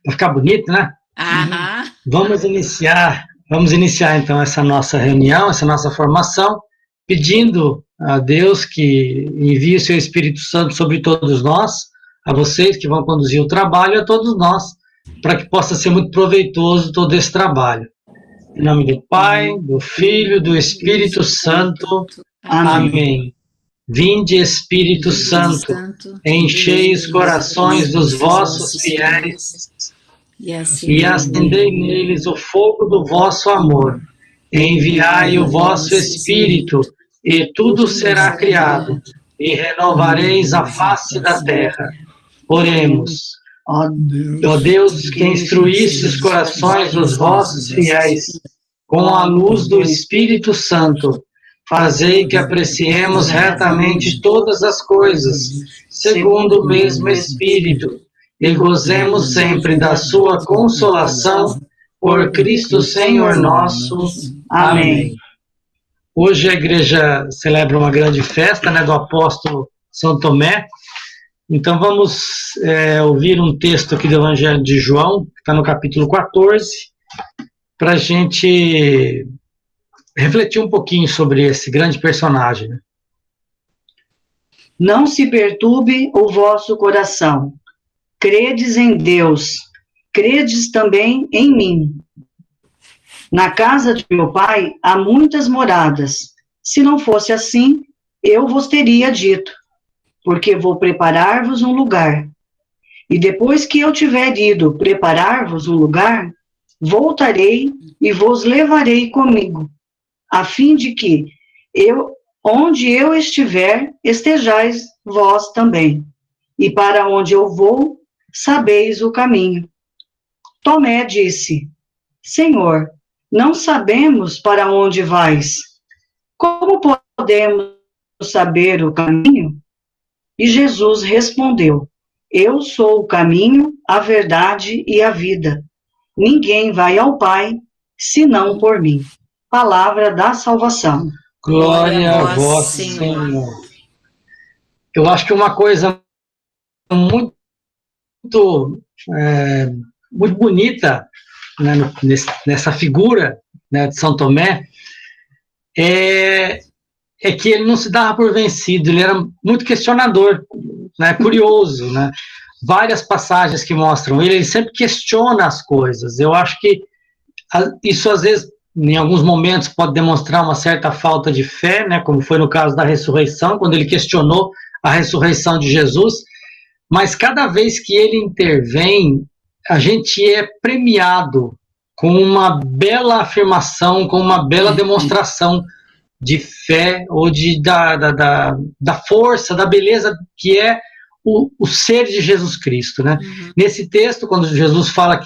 para ficar bonito, né? Aham. Vamos iniciar então essa nossa reunião, essa nossa formação, pedindo a Deus que envie o seu Espírito Santo sobre todos nós, a vocês que vão conduzir o trabalho, a todos nós, para que possa ser muito proveitoso todo esse trabalho. Em nome do Pai, do Filho, do Espírito Santo. Amém. Vinde, Espírito Santo, enchei os corações dos vossos fiéis e acendei neles o fogo do vosso amor. Enviai o vosso Espírito, e tudo será criado, e renovareis a face da terra. Oremos. Ó Deus, que instruísse os corações dos vossos fiéis com a luz do Espírito Santo, fazei que apreciemos retamente todas as coisas, segundo o mesmo Espírito, e gozemos sempre da sua consolação, por Cristo Senhor nosso. Amém. Hoje a igreja celebra uma grande festa, né, do apóstolo São Tomé. Então vamos ouvir um texto aqui do Evangelho de João, que está no capítulo 14, para a gente refletir um pouquinho sobre esse grande personagem. Não se perturbe o vosso coração. Credes em Deus, credes também em mim. Na casa de meu pai há muitas moradas. Se não fosse assim, eu vos teria dito, porque vou preparar-vos um lugar. E depois que eu tiver ido preparar-vos um lugar, voltarei e vos levarei comigo, a fim de que onde eu estiver, estejais vós também. E para onde eu vou, sabeis o caminho. Tomé disse: Senhor, não sabemos para onde vais. Como podemos saber o caminho? E Jesus respondeu: Eu sou o caminho, a verdade e a vida. Ninguém vai ao Pai, senão por mim. Palavra da salvação. Glória a vós, Senhor. Eu acho que uma coisa muito bonita, né, nessa figura, né, de São Tomé é que ele não se dava por vencido, ele era muito questionador, né, curioso, né? Várias passagens que mostram ele sempre questiona as coisas. Eu acho que isso às vezes, em alguns momentos, pode demonstrar uma certa falta de fé, né, como foi no caso da ressurreição, quando ele questionou a ressurreição de Jesus, mas cada vez que ele intervém, a gente é premiado com uma bela afirmação, com uma bela demonstração de fé, ou da força, da beleza que é o ser de Jesus Cristo, né? Nesse texto, quando Jesus fala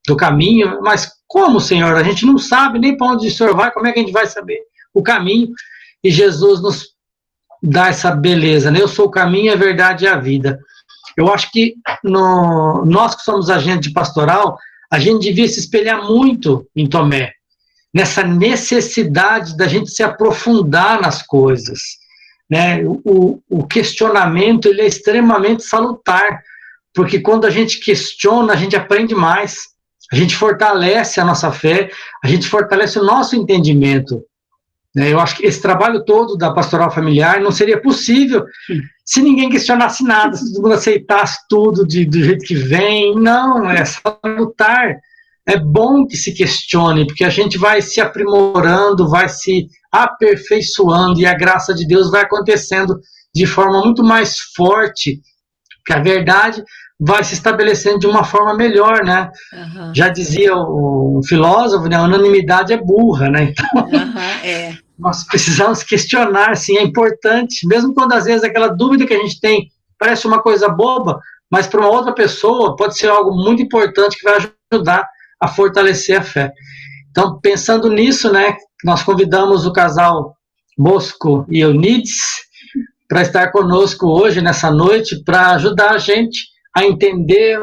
do caminho, mas como, Senhor? A gente não sabe nem para onde o Senhor vai, como é que a gente vai saber o caminho? E Jesus nos dá essa beleza, né? Eu sou o caminho, a verdade e a vida. Eu acho que nós que somos agentes de pastoral, a gente devia se espelhar muito em Tomé, nessa necessidade da gente se aprofundar nas coisas, né? O questionamento, ele é extremamente salutar, porque quando a gente questiona, a gente aprende mais, a gente fortalece a nossa fé, a gente fortalece o nosso entendimento. Eu acho que esse trabalho todo da pastoral familiar não seria possível se ninguém questionasse nada, se todo mundo aceitasse tudo do jeito que vem. Não, é salutar. É bom que se questione, porque a gente vai se aprimorando, vai se aperfeiçoando, e a graça de Deus vai acontecendo de forma muito mais forte, que a verdade vai se estabelecendo de uma forma melhor, né? Já dizia o filósofo, né? A unanimidade é burra, né? Então, nós precisamos questionar, sim, é importante, mesmo quando às vezes aquela dúvida que a gente tem parece uma coisa boba, mas para uma outra pessoa pode ser algo muito importante que vai ajudar a fortalecer a fé. Então, pensando nisso, né, nós convidamos o casal Bosco e Eunides para estar conosco hoje, nessa noite, para ajudar a gente a entender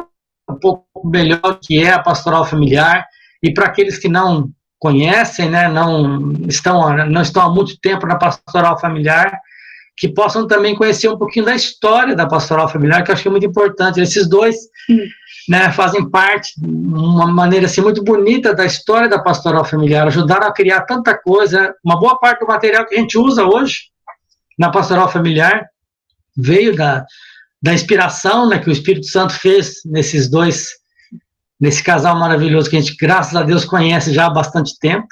um pouco melhor o que é a pastoral familiar, e para aqueles que não conhecem, né, não estão há muito tempo na pastoral familiar, que possam também conhecer um pouquinho da história da pastoral familiar, que eu acho que é muito importante. Esses dois né, fazem parte de uma maneira assim, muito bonita da história da pastoral familiar, ajudaram a criar tanta coisa. Uma boa parte do material que a gente usa hoje na pastoral familiar veio da inspiração, né, que o Espírito Santo fez nesse casal maravilhoso que a gente, graças a Deus, conhece já há bastante tempo.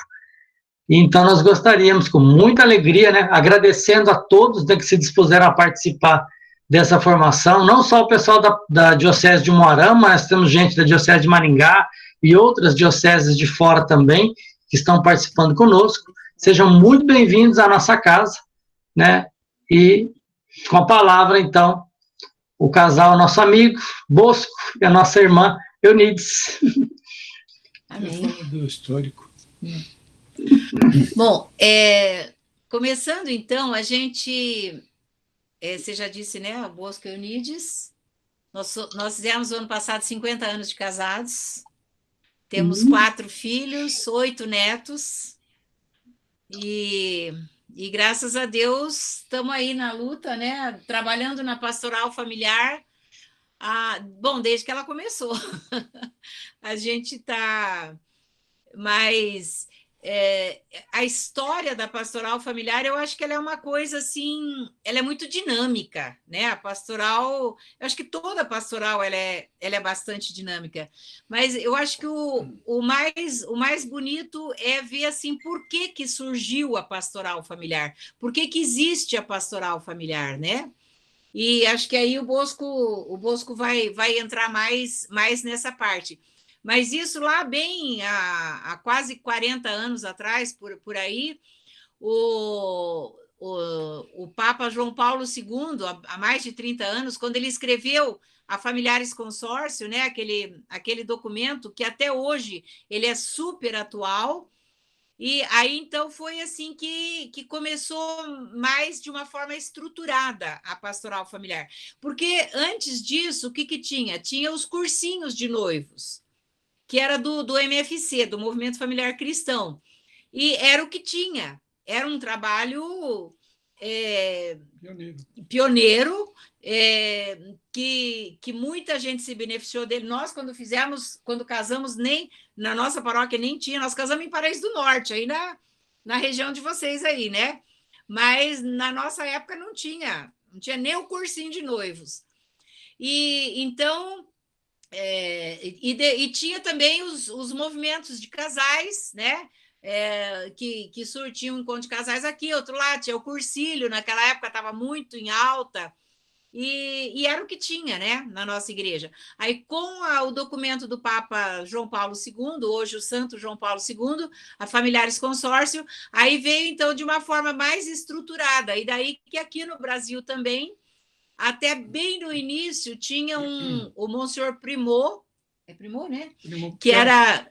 E então nós gostaríamos, com muita alegria, né, agradecendo a todos, né, que se dispuseram a participar dessa formação, não só o pessoal da Diocese de Umuarama, mas temos gente da Diocese de Maringá e outras dioceses de fora também, que estão participando conosco. Sejam muito bem-vindos à nossa casa, né? E com a palavra, então, o casal, nosso amigo Bosco e a nossa irmã Eunides. Amém. Do histórico. Bom, começando então, a gente, você já disse, né, o Bosco e Eunides, nós fizemos no ano passado 50 anos de casados, temos 4 filhos, 8 netos, e graças a Deus estamos aí na luta, né, trabalhando na pastoral familiar, bom, desde que ela começou. A gente está mais... a história da pastoral familiar, eu acho que ela é uma coisa assim, ela é muito dinâmica, né? A pastoral, eu acho que toda pastoral ela é bastante dinâmica, mas eu acho que o mais bonito é ver assim, por que surgiu a pastoral familiar, por que existe a pastoral familiar, né? E acho que aí o Bosco vai entrar mais nessa parte. Mas isso lá bem há quase 40 anos atrás, por aí, o Papa João Paulo II, há mais de 30 anos, quando ele escreveu a Familiares Consórcio, né, aquele documento que até hoje ele é super atual, e aí então foi assim que começou mais de uma forma estruturada a pastoral familiar. Porque antes disso, o que tinha? Tinha os cursinhos de noivos, que era do MFC, do Movimento Familiar Cristão. E era o que tinha. Era um trabalho pioneiro que muita gente se beneficiou dele. Nós, quando casamos, nem na nossa paróquia nem tinha, nós casamos em Paraíso do Norte, aí na região de vocês aí, né? Mas na nossa época não tinha nem o cursinho de noivos. E então... e tinha também os movimentos de casais, né? Que surtiam um encontro de casais aqui, outro lá, tinha o Cursílio, naquela época estava muito em alta, e era o que tinha, né, na nossa igreja. Aí, com o documento do Papa João Paulo II, hoje o Santo João Paulo II, a Familiares Consórcio, aí veio, então, de uma forma mais estruturada, e daí que aqui no Brasil também, até bem no início, tinha o Monsenhor Primot, Primot, né? Primot, que era...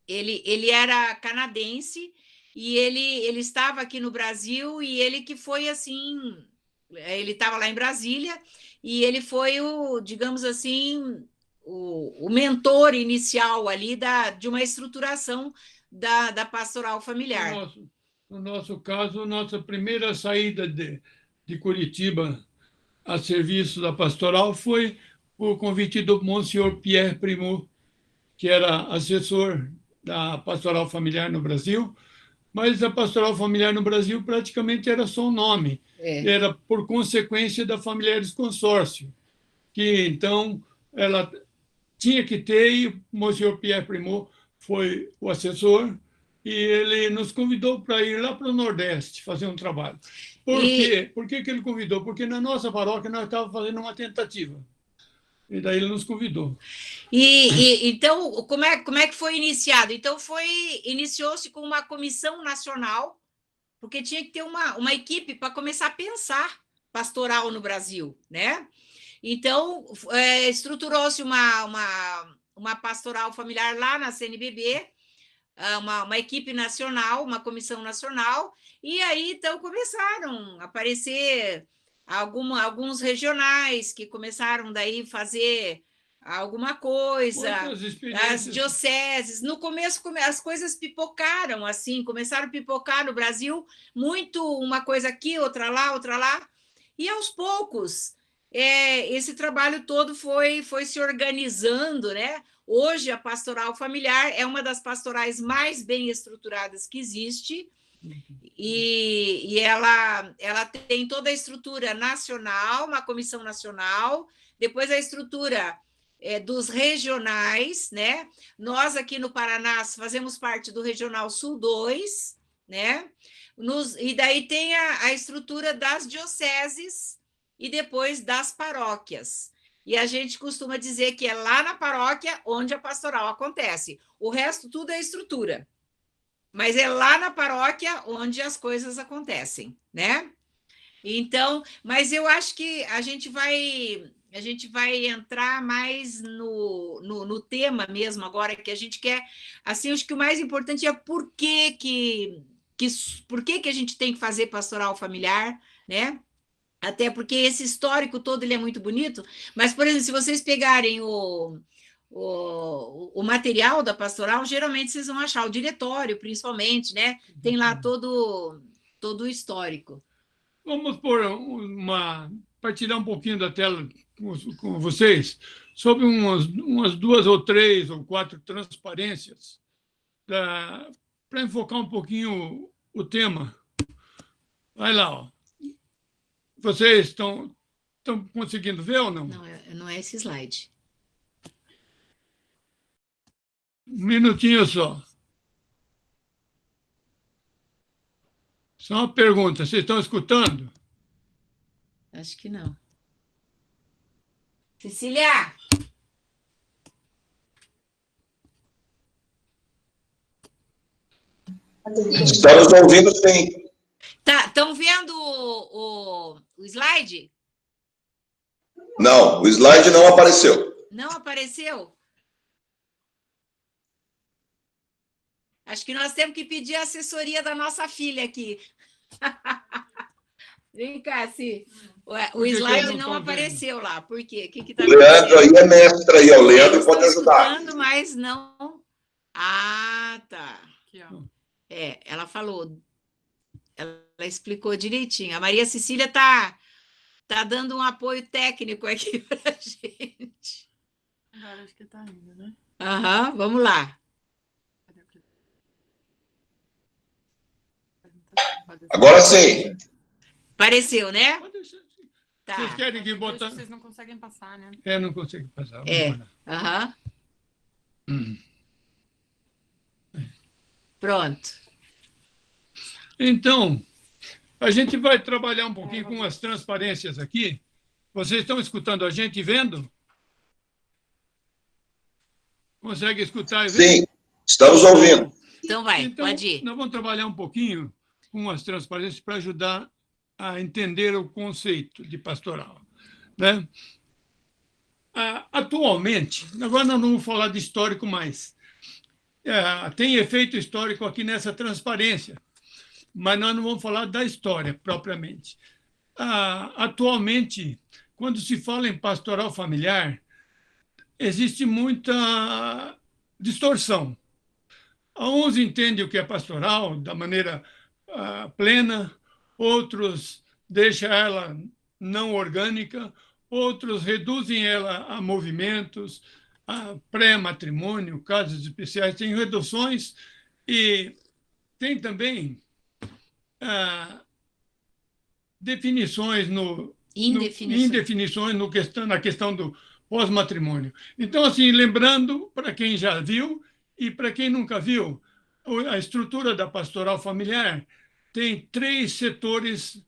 ele era canadense, e ele estava aqui no Brasil, e ele que foi, assim... Ele estava lá em Brasília, e ele foi digamos assim, o mentor inicial ali de uma estruturação da pastoral familiar. No nosso caso, nossa primeira saída de Curitiba a serviço da pastoral foi por convite do Monsenhor Pierre Primot, que era assessor da pastoral familiar no Brasil, mas a pastoral familiar no Brasil praticamente era só um nome, era por consequência da Familiares Consórcio, que então ela tinha que ter, e o Monsenhor Pierre Primot foi o assessor, e ele nos convidou para ir lá para o Nordeste fazer um trabalho. Por quê? Por que ele convidou? Porque na nossa paróquia nós estávamos fazendo uma tentativa. E daí ele nos convidou. Então, como é que foi iniciado? Então, iniciou-se com uma comissão nacional, porque tinha que ter uma equipe para começar a pensar pastoral no Brasil, né? Então, estruturou-se uma pastoral familiar lá na CNBB, uma equipe nacional, uma comissão nacional, e aí, então, começaram a aparecer alguns regionais que começaram daí fazer alguma coisa, as dioceses. No começo, as coisas pipocaram, assim, começaram a pipocar no Brasil, muito uma coisa aqui, outra lá, e aos poucos esse trabalho todo foi se organizando, né? Hoje, a pastoral familiar é uma das pastorais mais bem estruturadas que existe, e ela tem toda a estrutura nacional, uma comissão nacional, depois a estrutura dos regionais, né? Nós aqui no Paraná fazemos parte do Regional Sul 2, né? E daí tem a estrutura das dioceses e depois das paróquias. E a gente costuma dizer que é lá na paróquia onde a pastoral acontece. O resto tudo é estrutura. Mas é lá na paróquia onde as coisas acontecem, né? Então, mas eu acho que a gente vai entrar mais no tema mesmo agora, que a gente quer, assim, acho que o mais importante é por que a gente tem que fazer pastoral familiar, né? Até porque esse histórico todo ele é muito bonito, mas, por exemplo, se vocês pegarem o material da pastoral, geralmente vocês vão achar o diretório, principalmente, né? Tem lá todo o histórico. Vamos partilhar um pouquinho da tela com vocês sobre umas 2 ou 3 ou 4 transparências para enfocar um pouquinho o tema. Vai lá, ó. Vocês estão conseguindo ver ou não? Não é esse slide. Um minutinho só. Só uma pergunta, vocês estão escutando? Acho que não. Cecília! Estamos ouvindo, sim. Estão vendo o slide? Não, o slide não apareceu. Não apareceu? Acho que nós temos que pedir a assessoria da nossa filha aqui. Vem cá, Si. O slide não apareceu lá. Por quê? O que está acontecendo? Leandro aí é mestre aí, o Leandro pode ajudar. Mas não... Ah, tá. Aqui, ó. Ela falou... Ela explicou direitinho. A Maria Cecília está dando um apoio técnico aqui para a gente. Agora acho que está indo, né? Aham, vamos lá. Agora sim. Apareceu, né? Tá. Vocês querem que botar? Vocês não conseguem passar, né? Não consigo passar. Aham. Pronto. Então, a gente vai trabalhar um pouquinho com as transparências aqui. Vocês estão escutando a gente e vendo? Consegue escutar e ver? Sim, estamos ouvindo. Então vai, pode ir. Nós vamos trabalhar um pouquinho com as transparências para ajudar a entender o conceito de pastoral, né? Atualmente, agora nós não vamos falar de histórico mais, tem efeito histórico aqui nessa transparência, mas nós não vamos falar da história propriamente. Atualmente, quando se fala em pastoral familiar, existe muita distorção. Uns entendem o que é pastoral da maneira plena, outros deixam ela não orgânica, outros reduzem ela a movimentos, a pré-matrimônio, casos especiais, tem reduções e tem também definições indefinições na questão do pós-matrimônio. Então, assim, lembrando, para quem já viu e para quem nunca viu, a estrutura da pastoral familiar tem 3 setores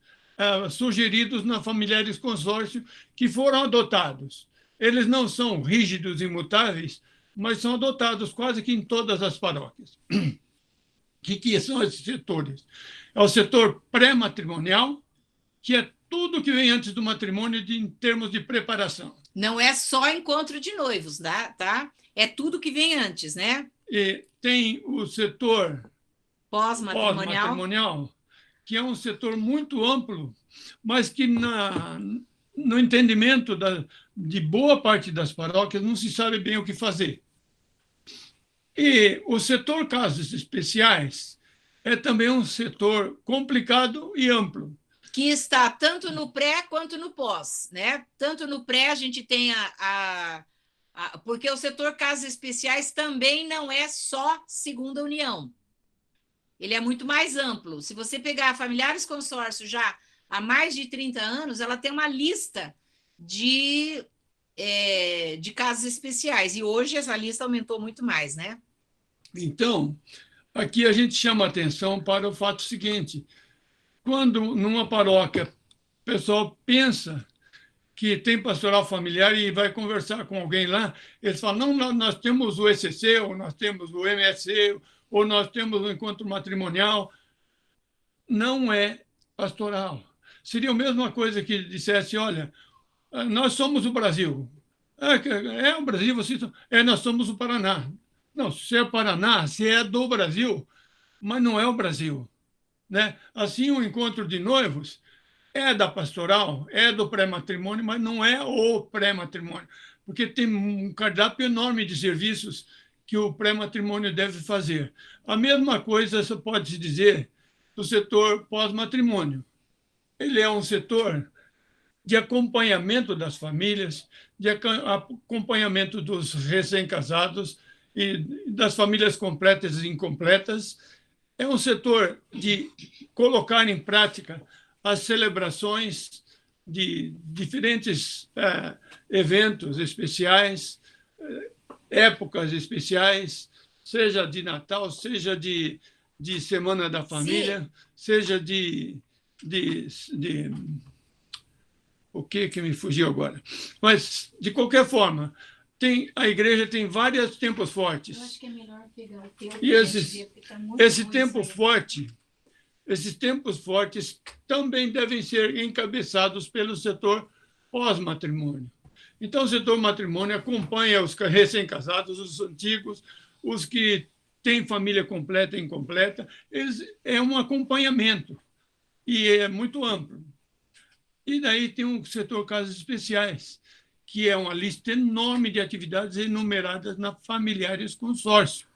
sugeridos na Familiares Consórcio que foram adotados. Eles não são rígidos e imutáveis, mas são adotados quase que em todas as paróquias. O que são esses setores? É o setor pré-matrimonial, que é tudo que vem antes do matrimônio em termos de preparação. Não é só encontro de noivos, tá? É tudo que vem antes, né? E tem o setor pós-matrimonial, que é um setor muito amplo, mas que no entendimento de boa parte das paróquias não se sabe bem o que fazer. E o setor casos especiais é também um setor complicado e amplo. que está tanto no pré quanto no pós, né? Tanto no pré a gente tem porque o setor casas especiais também não é só segunda união. Ele é muito mais amplo. Se você pegar familiares consórcio já há mais de 30 anos, ela tem uma lista de casas especiais. E hoje essa lista aumentou muito mais, né? Então, aqui a gente chama atenção para o fato seguinte: quando numa paróquia o pessoal pensa que tem pastoral familiar e vai conversar com alguém lá, eles falam, não, nós temos o ECC, ou nós temos o MSC, ou nós temos o encontro matrimonial. Não é pastoral. Seria a mesma coisa que dissesse, olha, nós somos o Brasil. É o Brasil, vocês são... nós somos o Paraná. Não, se é Paraná, se é do Brasil, mas não é o Brasil, né? Assim, o encontro de noivos é da pastoral, é do pré-matrimônio, mas não é o pré-matrimônio, porque tem um cardápio enorme de serviços que o pré-matrimônio deve fazer. A mesma coisa pode-se dizer do setor pós-matrimônio. Ele é um setor de acompanhamento das famílias, de acompanhamento dos recém-casados e das famílias completas e incompletas. É um setor de colocar em prática as celebrações de diferentes eventos especiais, épocas especiais, seja de Natal, seja de Semana da Família, sim, seja o que me fugiu agora. Mas, de qualquer forma, a igreja tem vários tempos fortes. Eu acho que é melhor pegar o tempo. E esse tempo forte... Esses tempos fortes também devem ser encabeçados pelo setor pós-matrimônio. Então, o setor matrimônio acompanha os recém-casados, os antigos, os que têm família completa e incompleta. É um acompanhamento e é muito amplo. E daí tem um setor casas especiais, que é uma lista enorme de atividades enumeradas na Familiares Consórcio.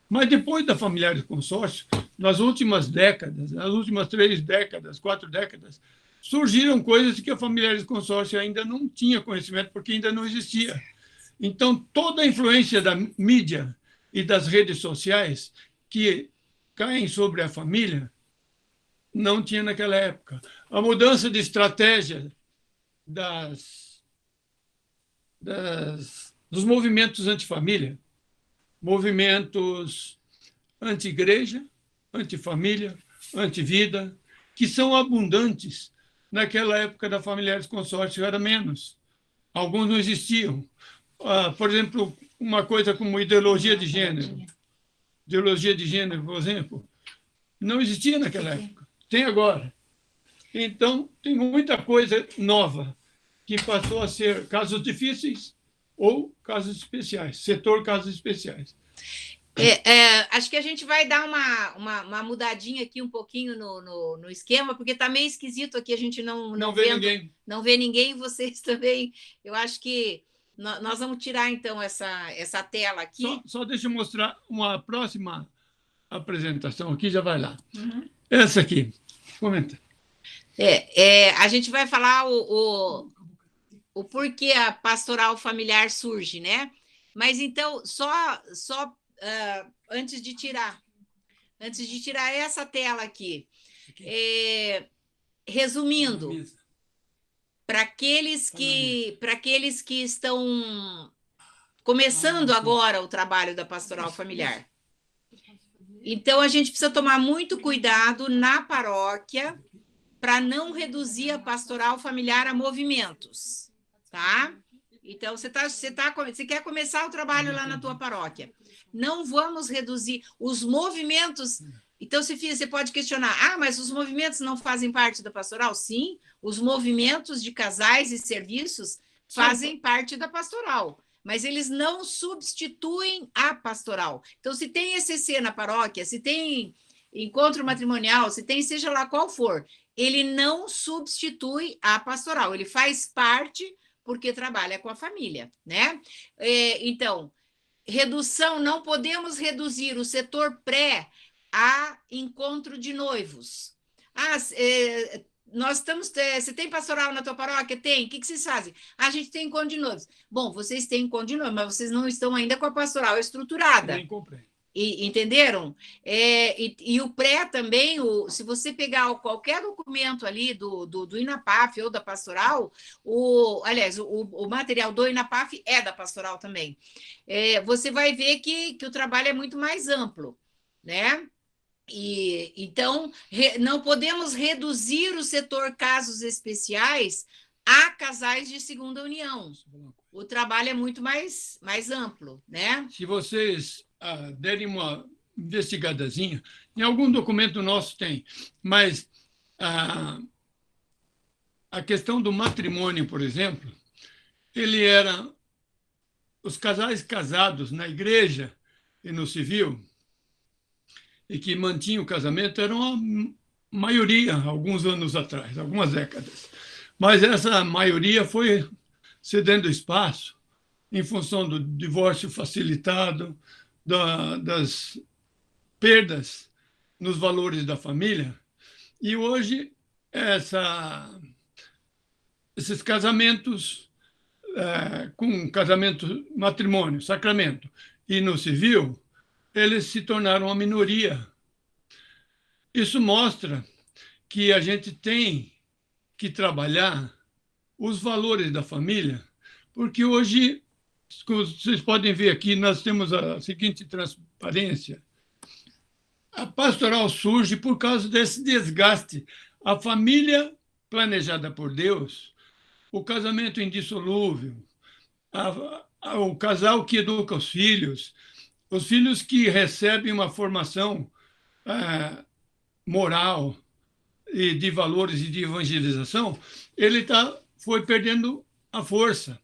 Mas depois da Familiares Consórcio, nas últimas décadas, nas últimas 3 décadas, 4 décadas, surgiram coisas que a Familiares Consórcio ainda não tinha conhecimento, porque ainda não existia. Então, toda a influência da mídia e das redes sociais que caem sobre a família não tinha naquela época. A mudança de estratégia dos movimentos antifamília, movimentos anti-igreja, anti-família, anti-vida, que são abundantes. Naquela época da Familiares Consórcio era menos. Alguns não existiam. Por exemplo, uma coisa como ideologia de gênero. Ideologia de gênero, por exemplo, não existia naquela época. Tem agora. Então, tem muita coisa nova que passou a ser casos difíceis ou casos especiais, setor casos especiais. Acho que a gente vai dar uma mudadinha aqui um pouquinho no esquema, porque está meio esquisito aqui, a gente não vê ninguém. Não vê ninguém, vocês também. Eu acho que nós vamos tirar, então, essa tela aqui. Só deixa eu mostrar uma próxima apresentação aqui, já vai lá. Uhum. Essa aqui, comenta. A gente vai falar o porquê a pastoral familiar surge, né? Mas, então, só antes de tirar essa tela aqui, resumindo, para aqueles que estão começando agora o trabalho da pastoral familiar. Então, a gente precisa tomar muito cuidado na paróquia para não reduzir a pastoral familiar a movimentos, tá? Então, você quer começar o trabalho lá na tua paróquia. Não vamos reduzir os movimentos. Então, você pode questionar, mas os movimentos não fazem parte da pastoral? Sim, os movimentos de casais e serviços fazem parte da pastoral, mas eles não substituem a pastoral. Então, se tem ECC na paróquia, se tem encontro matrimonial, se tem seja lá qual for, ele não substitui a pastoral, ele faz parte porque trabalha com a família, né? Então, redução, não podemos reduzir o setor pré a encontro de noivos. nós estamos. Você tem pastoral na tua paróquia? Tem. O que vocês fazem? A gente tem encontro de noivos. Bom, vocês têm encontro de noivos, mas vocês não estão ainda com a pastoral estruturada. Nem comprei. Entenderam? E o pré também, se você pegar qualquer documento ali do INAPAF ou da pastoral, aliás, o material do INAPAF é da pastoral também, você vai ver que o trabalho é muito mais amplo, né? Então, não podemos reduzir o setor casos especiais a casais de segunda união. O trabalho é muito mais amplo, né? Se vocês derem uma investigadazinha, em algum documento nosso tem, mas a questão do matrimônio, por exemplo, ele era os casais casados na igreja e no civil e que mantinham o casamento eram a maioria, alguns anos atrás, algumas décadas. Mas essa maioria foi cedendo espaço em função do divórcio facilitado, das perdas nos valores da família. E hoje, esses casamentos, com casamento, matrimônio, sacramento, e no civil, eles se tornaram a minoria. Isso mostra que a gente tem que trabalhar os valores da família, porque hoje, vocês podem ver aqui, nós temos a seguinte transparência. A pastoral surge por causa desse desgaste. A família planejada por Deus, o casamento indissolúvel, o casal que educa os filhos que recebem uma formação moral e de valores e de evangelização, ele foi perdendo a força.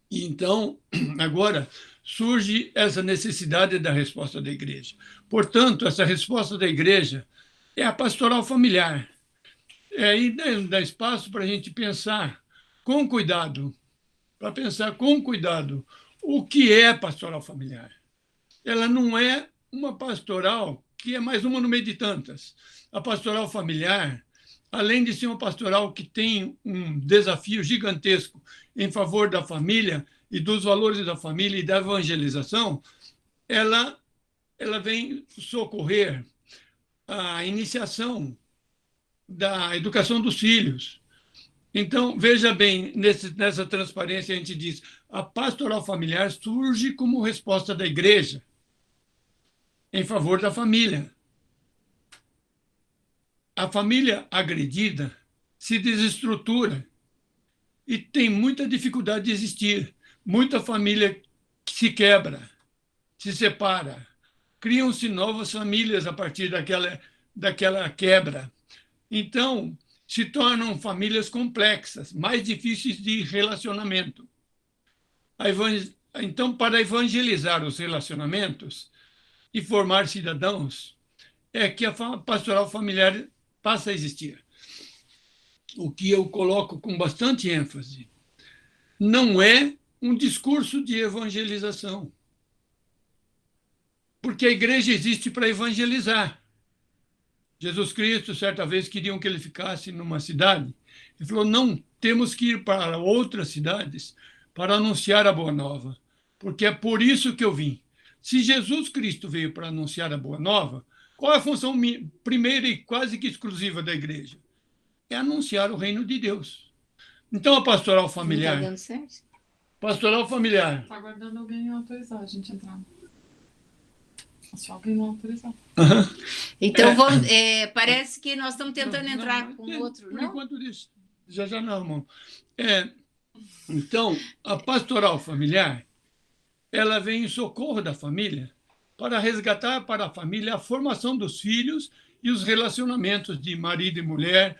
E então, agora, surge essa necessidade da resposta da igreja. Portanto, essa resposta da igreja é a pastoral familiar. Aí dá espaço para a gente pensar com cuidado, o que é pastoral familiar. Ela não é uma pastoral que é mais uma no meio de tantas. A pastoral familiar, além de ser uma pastoral que tem um desafio gigantesco em favor da família e dos valores da família e da evangelização, ela vem socorrer a iniciação da educação dos filhos. Então, veja bem, nessa transparência a gente diz, a pastoral familiar surge como resposta da igreja em favor da família. A família agredida se desestrutura e tem muita dificuldade de existir. Muita família se quebra, se separa. Criam-se novas famílias a partir daquela quebra. Então, se tornam famílias complexas, mais difíceis de relacionamento. Então, para evangelizar os relacionamentos e formar cidadãos, é que a pastoral familiar passa a existir. O que eu coloco com bastante ênfase não é um discurso de evangelização, porque a igreja existe para evangelizar. Jesus Cristo, certa vez, queriam que ele ficasse numa cidade. Ele falou, não, temos que ir para outras cidades para anunciar a boa nova, porque é por isso que eu vim. Se Jesus Cristo veio para anunciar a boa nova, qual é a função primeira e quase que exclusiva da igreja? É anunciar o reino de Deus. Então, a pastoral familiar... Não está dando certo? Pastoral familiar. Está aguardando alguém autorizar a gente entrar. Se alguém não autorizar. Então, parece que nós estamos tentando entrar com outro, por não? Enquanto isso, já não, irmão. Então, a pastoral familiar, ela vem em socorro da família para resgatar para a família a formação dos filhos e os relacionamentos de marido e mulher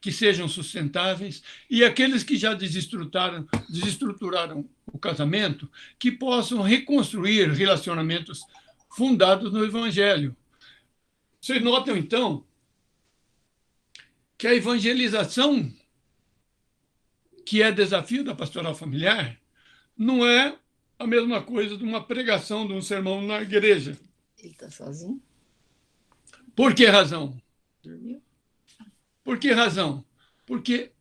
que sejam sustentáveis e aqueles que já desestruturaram o casamento, que possam reconstruir relacionamentos fundados no Evangelho. Vocês notam, então, que a evangelização, que é desafio da pastoral familiar, não é a mesma coisa de uma pregação, de um sermão na igreja. Ele está sozinho? Por que razão? Dormiu? Por que razão? Porque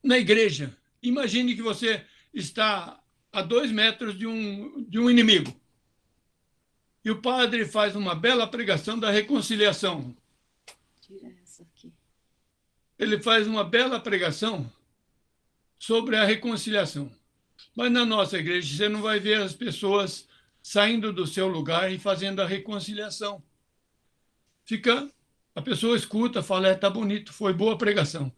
na igreja, imagine que você está a 2 metros de um inimigo. E o padre faz uma bela pregação da reconciliação. Tira essa aqui. Ele faz uma bela pregação sobre a reconciliação. Mas na nossa igreja você não vai ver as pessoas saindo do seu lugar e fazendo a reconciliação. A pessoa escuta, fala, tá bonito, foi boa a pregação.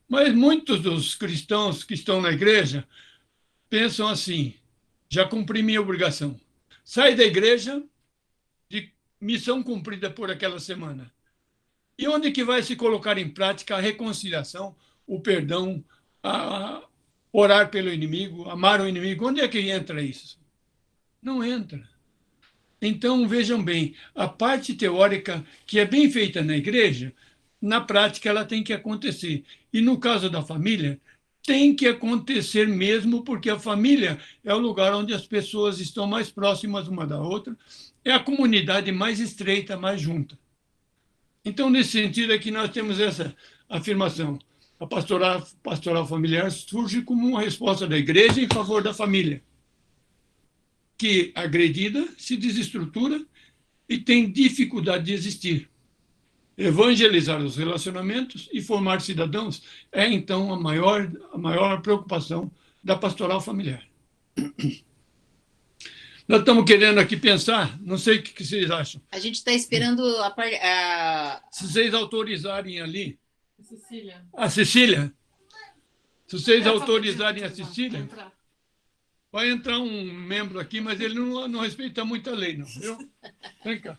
Mas muitos dos cristãos que estão na igreja pensam assim, já cumpri minha obrigação. Sai da igreja, de missão cumprida por aquela semana. E onde que vai se colocar em prática a reconciliação, o perdão, orar pelo inimigo, amar o inimigo? Onde é que entra isso? Não entra. Então, vejam bem, a parte teórica que é bem feita na igreja, na prática ela tem que acontecer. E no caso da família, tem que acontecer mesmo, porque a família é o lugar onde as pessoas estão mais próximas uma da outra, é a comunidade mais estreita, mais junta. Então, nesse sentido é que nós temos essa afirmação. A pastoral familiar surge como uma resposta da igreja em favor da família, que, agredida, se desestrutura e tem dificuldade de existir. Evangelizar os relacionamentos e formar cidadãos é, então, a maior preocupação da pastoral familiar. Nós estamos querendo aqui pensar, não sei o que vocês acham. A gente está esperando Se vocês autorizarem ali... Cecília. A Cecília. Se vocês autorizarem a Cecília... Vai entrar um membro aqui, mas ele não respeita muito a lei, não, viu? Vem cá.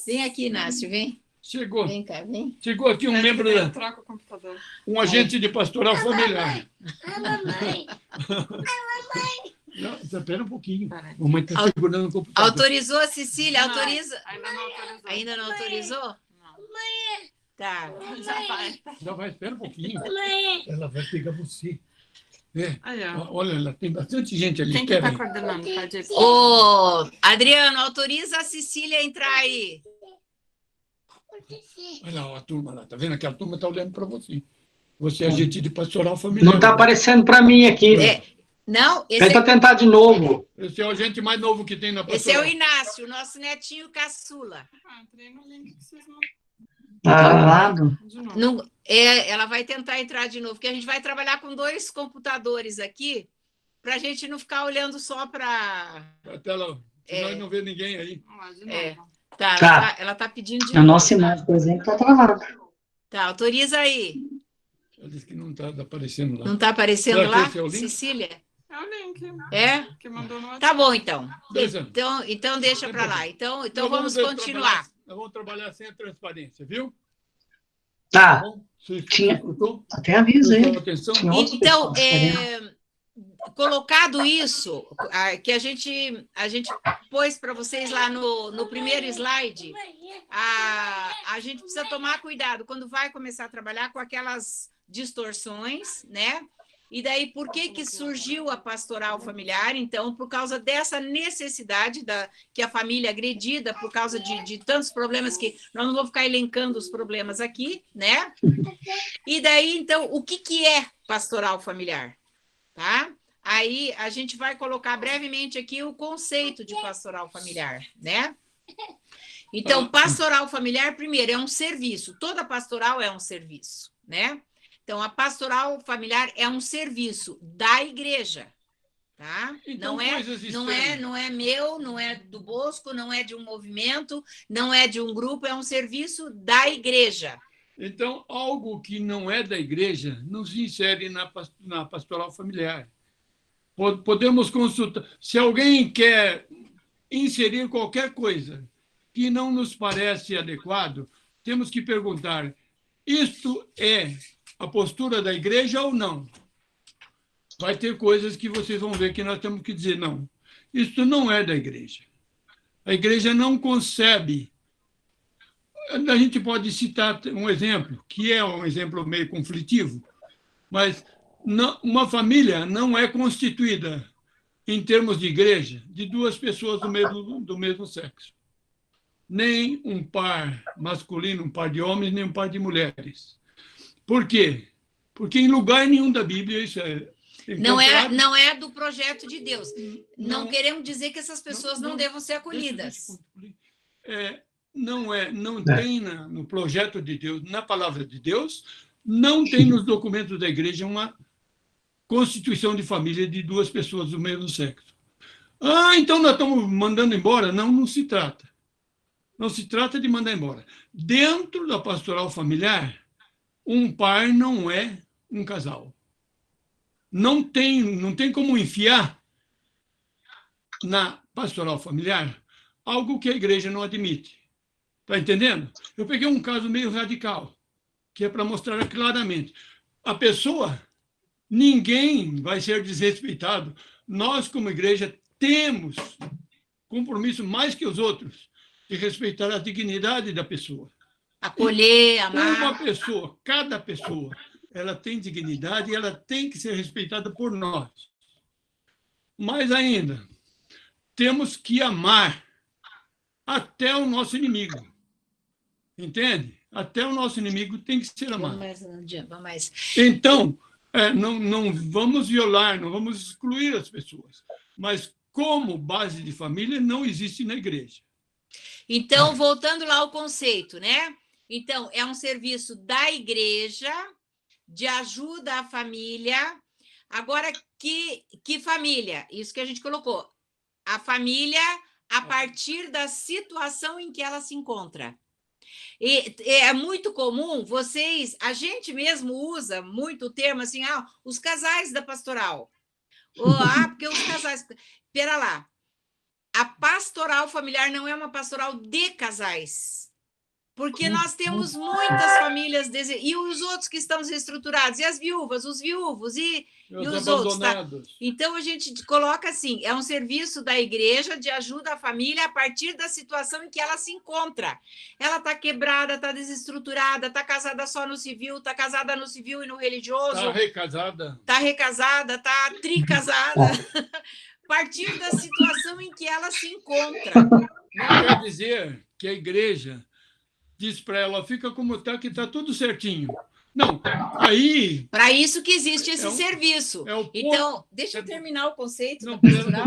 Vem aqui, Inácio, vem. Chegou. Vem cá, vem. Chegou aqui um membro, Troca o computador. um agente de pastoral familiar. Mamãe. Não, espera um pouquinho. Peraí. Mamãe está segurando o computador. Autorizou a Cecília? Autoriza? Ainda não autorizou. Ainda não autorizou? Não. Tá. Já vai. Já vai, espera um pouquinho. Mamãe. Ela vai pegar você. É. Aí, ó. Olha, ela tem bastante gente ali. Quem que Espera está aí. coordenando? Pode ir. Ô, Adriano, autoriza a Cecília a entrar aí. Olha lá, a turma lá. Tá vendo? Aquela turma está olhando para você. Você é agente de pastoral familiar. Não está aparecendo para mim aqui. Não, Tenta tentar de novo. Esse é o agente mais novo que tem na esse é pastoral. o Inácio, nosso netinho caçula. Ah, entrei no link que vocês não... Travado. De novo. Não, ela vai tentar entrar de novo, porque a gente vai trabalhar com 2 computadores aqui, para a gente não ficar olhando só para... A tela, nós não vê ninguém aí. Vamos lá, de novo. É. Tá, Tá. ela tá pedindo de A novo. nossa imagem, por exemplo, está travada. Tá, autoriza aí. Ela disse que não está aparecendo lá. Não está aparecendo Será que lá? esse é o link? Cecília? É o link É? que mandou no WhatsApp. Tá bom, então. Beleza. Então deixa para lá. Então Nós vamos continuar. Nós vamos trabalhar sem a transparência, viu? Tá. Bom, você Tinha- escutou? Até aviso aí. Prestou atenção? Tinha outras Então, pessoas querendo. colocado isso, que a gente pôs para vocês lá no primeiro slide, a gente precisa tomar cuidado quando vai começar a trabalhar com aquelas distorções, né? E daí, por que surgiu a pastoral familiar? Então, por causa dessa necessidade que a família é agredida, por causa de tantos problemas que nós não vamos ficar elencando os problemas aqui, né? E daí, então, o que é pastoral familiar? Tá? Aí a gente vai colocar brevemente aqui o conceito de pastoral familiar, né? Então, pastoral familiar, primeiro, é um serviço. Toda pastoral é um serviço, né? Então, a pastoral familiar é um serviço da igreja, tá? Então, não é meu, não é do Bosco, não é de um movimento, não é de um grupo, é um serviço da igreja. Então, algo que não é da igreja não se insere na pastoral familiar. Podemos consultar. Se alguém quer inserir qualquer coisa que não nos parece adequado, temos que perguntar: isto é a postura da igreja ou não? Vai ter coisas que vocês vão ver que nós temos que dizer: não, isto não é da igreja. A igreja não concebe. A gente pode citar um exemplo, que é um exemplo meio conflitivo, mas uma família não é constituída, em termos de igreja, de 2 pessoas do mesmo sexo. Nem um par masculino, um par de homens, nem um par de mulheres. Por quê? Porque em lugar nenhum da Bíblia isso é encontrado. Não é do projeto de Deus. Não Não- queremos dizer que essas pessoas não devam ser Deixa acolhidas. eu concluir. Não É. tem no projeto de Deus, na palavra de Deus, não tem nos documentos da igreja uma constituição de família de duas pessoas do mesmo sexo. Ah, então nós estamos mandando embora? Não, não se trata. Não se trata de mandar embora. Dentro da pastoral familiar, um par não é um casal. Não tem como enfiar na pastoral familiar algo que a igreja não admite. Está entendendo? Eu peguei um caso meio radical, que é para mostrar claramente. A pessoa, ninguém vai ser desrespeitado. Nós, como igreja, temos compromisso mais que os outros de respeitar a dignidade da pessoa. Acolher, amar. Uma pessoa, cada pessoa, ela tem dignidade e ela tem que ser respeitada por nós. Mais ainda, temos que amar até o nosso inimigo. Entende? Até o nosso inimigo tem que ser amado. Vamos mais. Então, não vamos violar, não vamos excluir as pessoas. Mas, como base de família, não existe na igreja. Então, voltando lá ao conceito, né? Então, é um serviço da igreja de ajuda à família. Agora, que família? Isso que a gente colocou. A família a partir da situação em que ela se encontra. E é muito comum, a gente mesmo usa muito o termo assim, os casais da pastoral. Porque os casais... Pera lá. A pastoral familiar não é uma pastoral de casais. Porque nós temos muitas famílias... E os outros que estão desestruturados? E as viúvas, os viúvos, e os outros? Tá? Então, a gente coloca assim, é um serviço da igreja de ajuda à família a partir da situação em que ela se encontra. Ela está quebrada, está desestruturada, está casada só no civil, está casada no civil e no religioso. Está recasada. Está recasada, está tricasada. A partir da situação em que ela se encontra. Não quer dizer que a igreja diz para ela, fica como está, que está tudo certinho. Não, aí... Para isso que existe esse serviço. Então, deixa eu terminar o conceito da pastoral.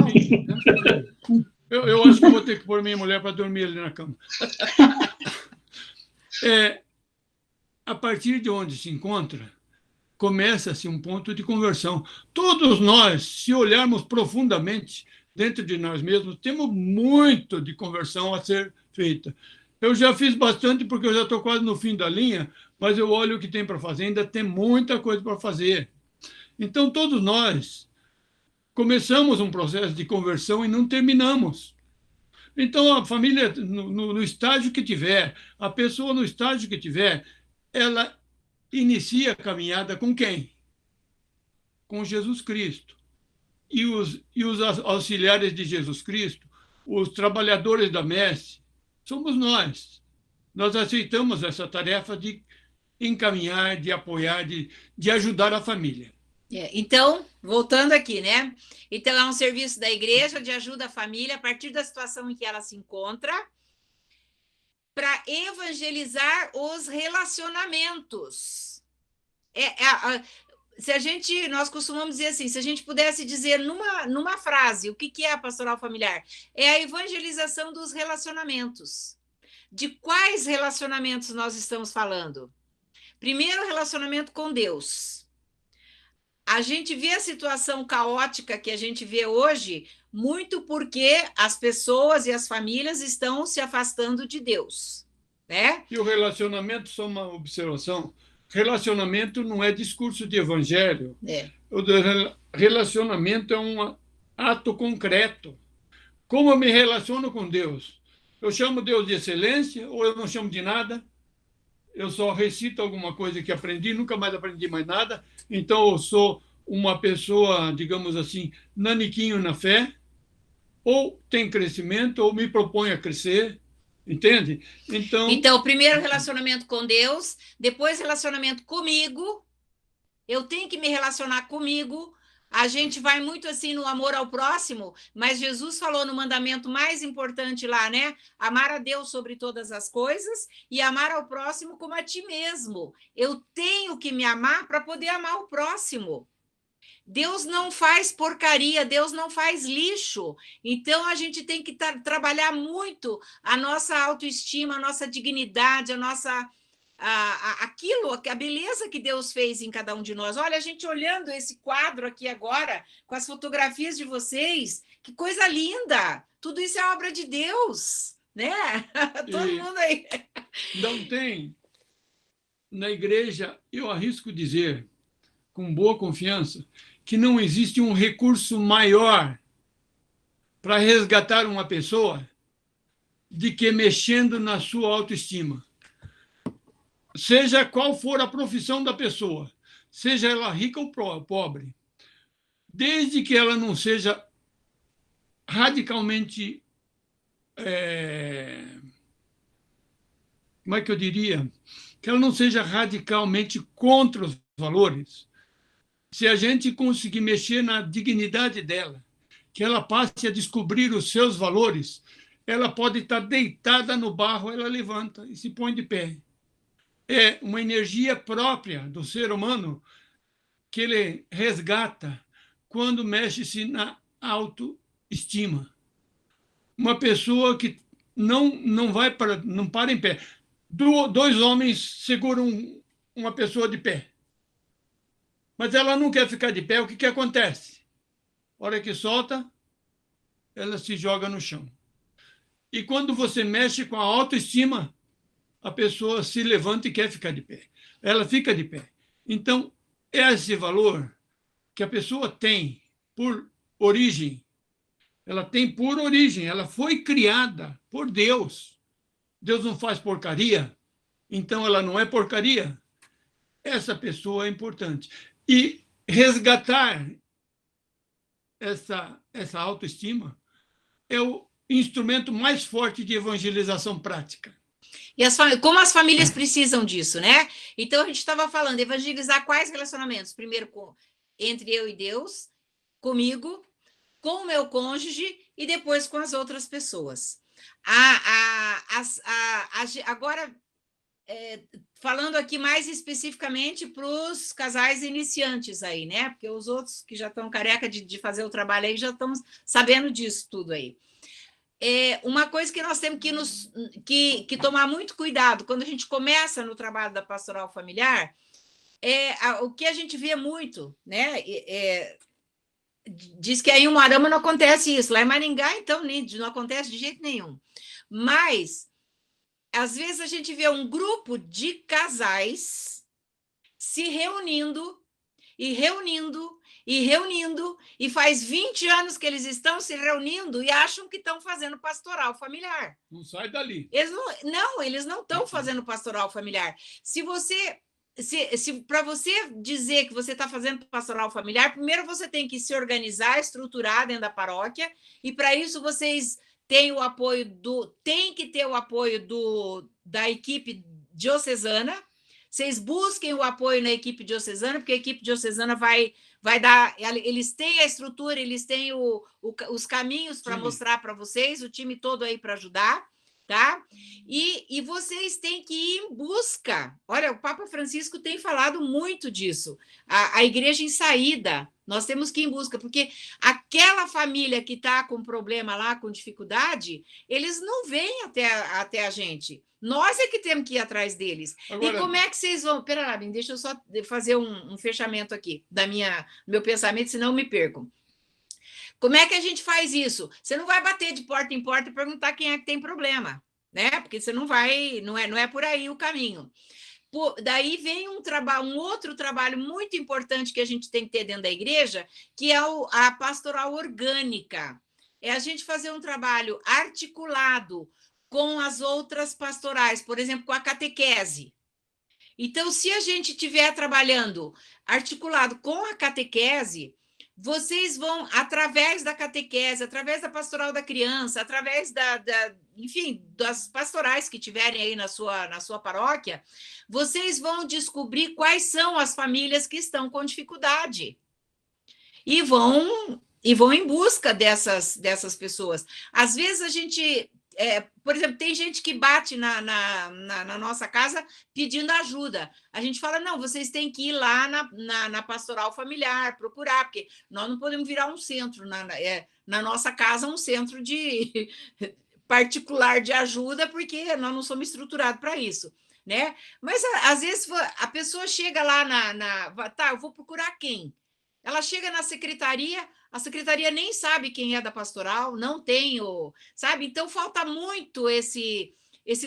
Eu acho que eu vou ter que pôr minha mulher para dormir ali na cama. A partir de onde se encontra, começa-se um ponto de conversão. Todos nós, se olharmos profundamente dentro de nós mesmos, temos muito de conversão a ser feita. Eu já fiz bastante porque eu já estou quase no fim da linha, mas eu olho o que tem para fazer, ainda tem muita coisa para fazer. Então, todos nós começamos um processo de conversão e não terminamos. Então, a família, no estágio que tiver, a pessoa no estágio que tiver, ela inicia a caminhada com quem? Com Jesus Cristo. E os auxiliares de Jesus Cristo, os trabalhadores da messe, somos nós. Nós aceitamos essa tarefa de encaminhar, de apoiar, de ajudar a família. Então, voltando aqui, né? Então, é um serviço da igreja de ajuda à família a partir da situação em que ela se encontra para evangelizar os relacionamentos. Nós costumamos dizer assim, se a gente pudesse dizer numa frase o que é a pastoral familiar, é a evangelização dos relacionamentos. De quais relacionamentos nós estamos falando? Primeiro, relacionamento com Deus. A gente vê a situação caótica que a gente vê hoje muito porque as pessoas e as famílias estão se afastando de Deus, né? E o relacionamento, só uma observação, relacionamento não é discurso de evangelho. O relacionamento é um ato concreto. Como eu me relaciono com Deus? Eu chamo Deus de excelência ou eu não chamo de nada? Eu só recito alguma coisa que aprendi, nunca mais aprendi mais nada. Então, eu sou uma pessoa, digamos assim, naniquinho na fé, ou tem crescimento, ou me proponho a crescer, entende? Então, primeiro relacionamento com Deus, depois relacionamento comigo. Eu tenho que me relacionar comigo a gente vai muito assim no amor ao próximo, mas Jesus falou no mandamento mais importante lá, né? Amar a Deus sobre todas as coisas e amar ao próximo como a ti mesmo. Eu tenho que me amar para poder amar o próximo. Deus não faz porcaria, Deus não faz lixo. Então, a gente tem que trabalhar muito a nossa autoestima, a nossa dignidade, a beleza que Deus fez em cada um de nós. Olha, a gente olhando esse quadro aqui agora, com as fotografias de vocês, que coisa linda! Tudo isso é obra de Deus, né? Todo mundo aí. Não tem, na igreja, eu arrisco dizer, com boa confiança, que não existe um recurso maior para resgatar uma pessoa de que mexendo na sua autoestima. Seja qual for a profissão da pessoa, seja ela rica ou pobre, desde que ela não seja radicalmente, como é que eu diria? Que ela não seja radicalmente contra os valores. Se a gente conseguir mexer na dignidade dela, que ela passe a descobrir os seus valores, ela pode estar deitada no barro, ela levanta e se põe de pé. É uma energia própria do ser humano que ele resgata quando mexe-se na autoestima. Uma pessoa que não para em pé. Dois homens seguram uma pessoa de pé. Mas ela não quer ficar de pé, o que acontece? A hora que solta, ela se joga no chão. E quando você mexe com a autoestima, a pessoa se levanta e quer ficar de pé. Ela fica de pé. Então, esse valor que a pessoa tem por origem, ela foi criada por Deus. Deus não faz porcaria, então ela não é porcaria. Essa pessoa é importante. E resgatar essa autoestima é o instrumento mais forte de evangelização prática. E como as famílias precisam disso, né? Então, a gente estava falando, evangelizar quais relacionamentos? Primeiro, entre eu e Deus, comigo, com o meu cônjuge e depois com as outras pessoas. Agora, falando aqui mais especificamente para os casais iniciantes aí, né? Porque os outros que já estão careca de fazer o trabalho aí já estão sabendo disso tudo aí. Uma coisa que nós temos que tomar muito cuidado quando a gente começa no trabalho da pastoral familiar o que a gente vê muito, né? Diz que aí em Umuarama não acontece isso, lá em Maringá, então, não acontece de jeito nenhum. Mas, às vezes, a gente vê um grupo de casais se reunindo, e faz 20 anos que eles estão se reunindo e acham que estão fazendo pastoral familiar. Não sai dali. Eles não estão fazendo pastoral familiar. Para você dizer que você está fazendo pastoral familiar, primeiro você tem que se organizar, estruturar dentro da paróquia, e para isso vocês têm o apoio tem que ter o apoio da equipe diocesana. Vocês busquem o apoio na equipe diocesana, porque a equipe diocesana vai dar. Eles têm a estrutura, eles têm os caminhos para mostrar para vocês, o time todo aí para ajudar, tá? E vocês têm que ir em busca. Olha, o Papa Francisco tem falado muito disso. A igreja em saída, nós temos que ir em busca, porque aquela família que está com problema lá, com dificuldade, eles não vêm até a gente. Nós é que temos que ir atrás deles. Agora, e como é que vocês vão... Pera lá, deixa eu só fazer um fechamento aqui do meu pensamento, senão eu me perco. Como é que a gente faz isso? Você não vai bater de porta em porta e perguntar quem é que tem problema, né? Porque você não vai... Não é por aí o caminho. Daí vem um outro trabalho muito importante que a gente tem que ter dentro da igreja, que é a pastoral orgânica. É a gente fazer um trabalho articulado com as outras pastorais, por exemplo, com a catequese. Então, se a gente estiver trabalhando articulado com a catequese, vocês vão, através da catequese, através da pastoral da criança, através enfim, das pastorais que tiverem aí na sua paróquia, vocês vão descobrir quais são as famílias que estão com dificuldade. e vão em busca dessas pessoas. Às vezes a gente, por exemplo, tem gente que bate na nossa casa pedindo ajuda. A gente fala, não, vocês têm que ir lá na pastoral familiar, procurar, porque nós não podemos virar um centro, na nossa casa, um centro de particular de ajuda, porque nós não somos estruturados para isso, né? Mas, às vezes, a pessoa chega lá tá, eu vou procurar quem? Ela chega na secretaria, a secretaria nem sabe quem é da pastoral, não tem sabe? Então, falta muito esse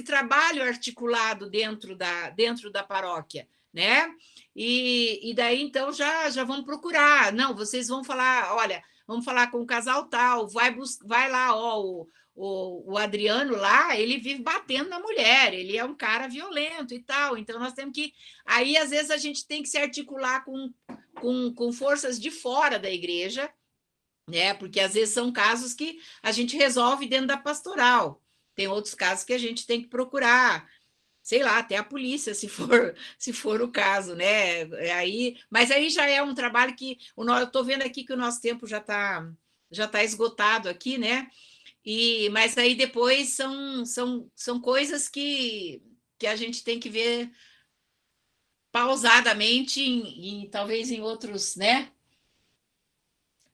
trabalho articulado dentro da paróquia, né? E daí, então, já vão procurar. Não, vocês vão falar, olha, vamos falar com o casal tal, vai lá, ó, o Adriano lá, ele vive batendo na mulher, ele é um cara violento e tal, então nós temos que... Aí, às vezes, a gente tem que se articular com forças de fora da igreja, né? Porque, às vezes, são casos que a gente resolve dentro da pastoral. Tem outros casos que a gente tem que procurar, sei lá, até a polícia, se for o caso, né? Mas aí já é um trabalho que... Eu estou vendo aqui que o nosso tempo já tá esgotado aqui, né? Mas aí depois são coisas que a gente tem que ver pausadamente, talvez em outros, né?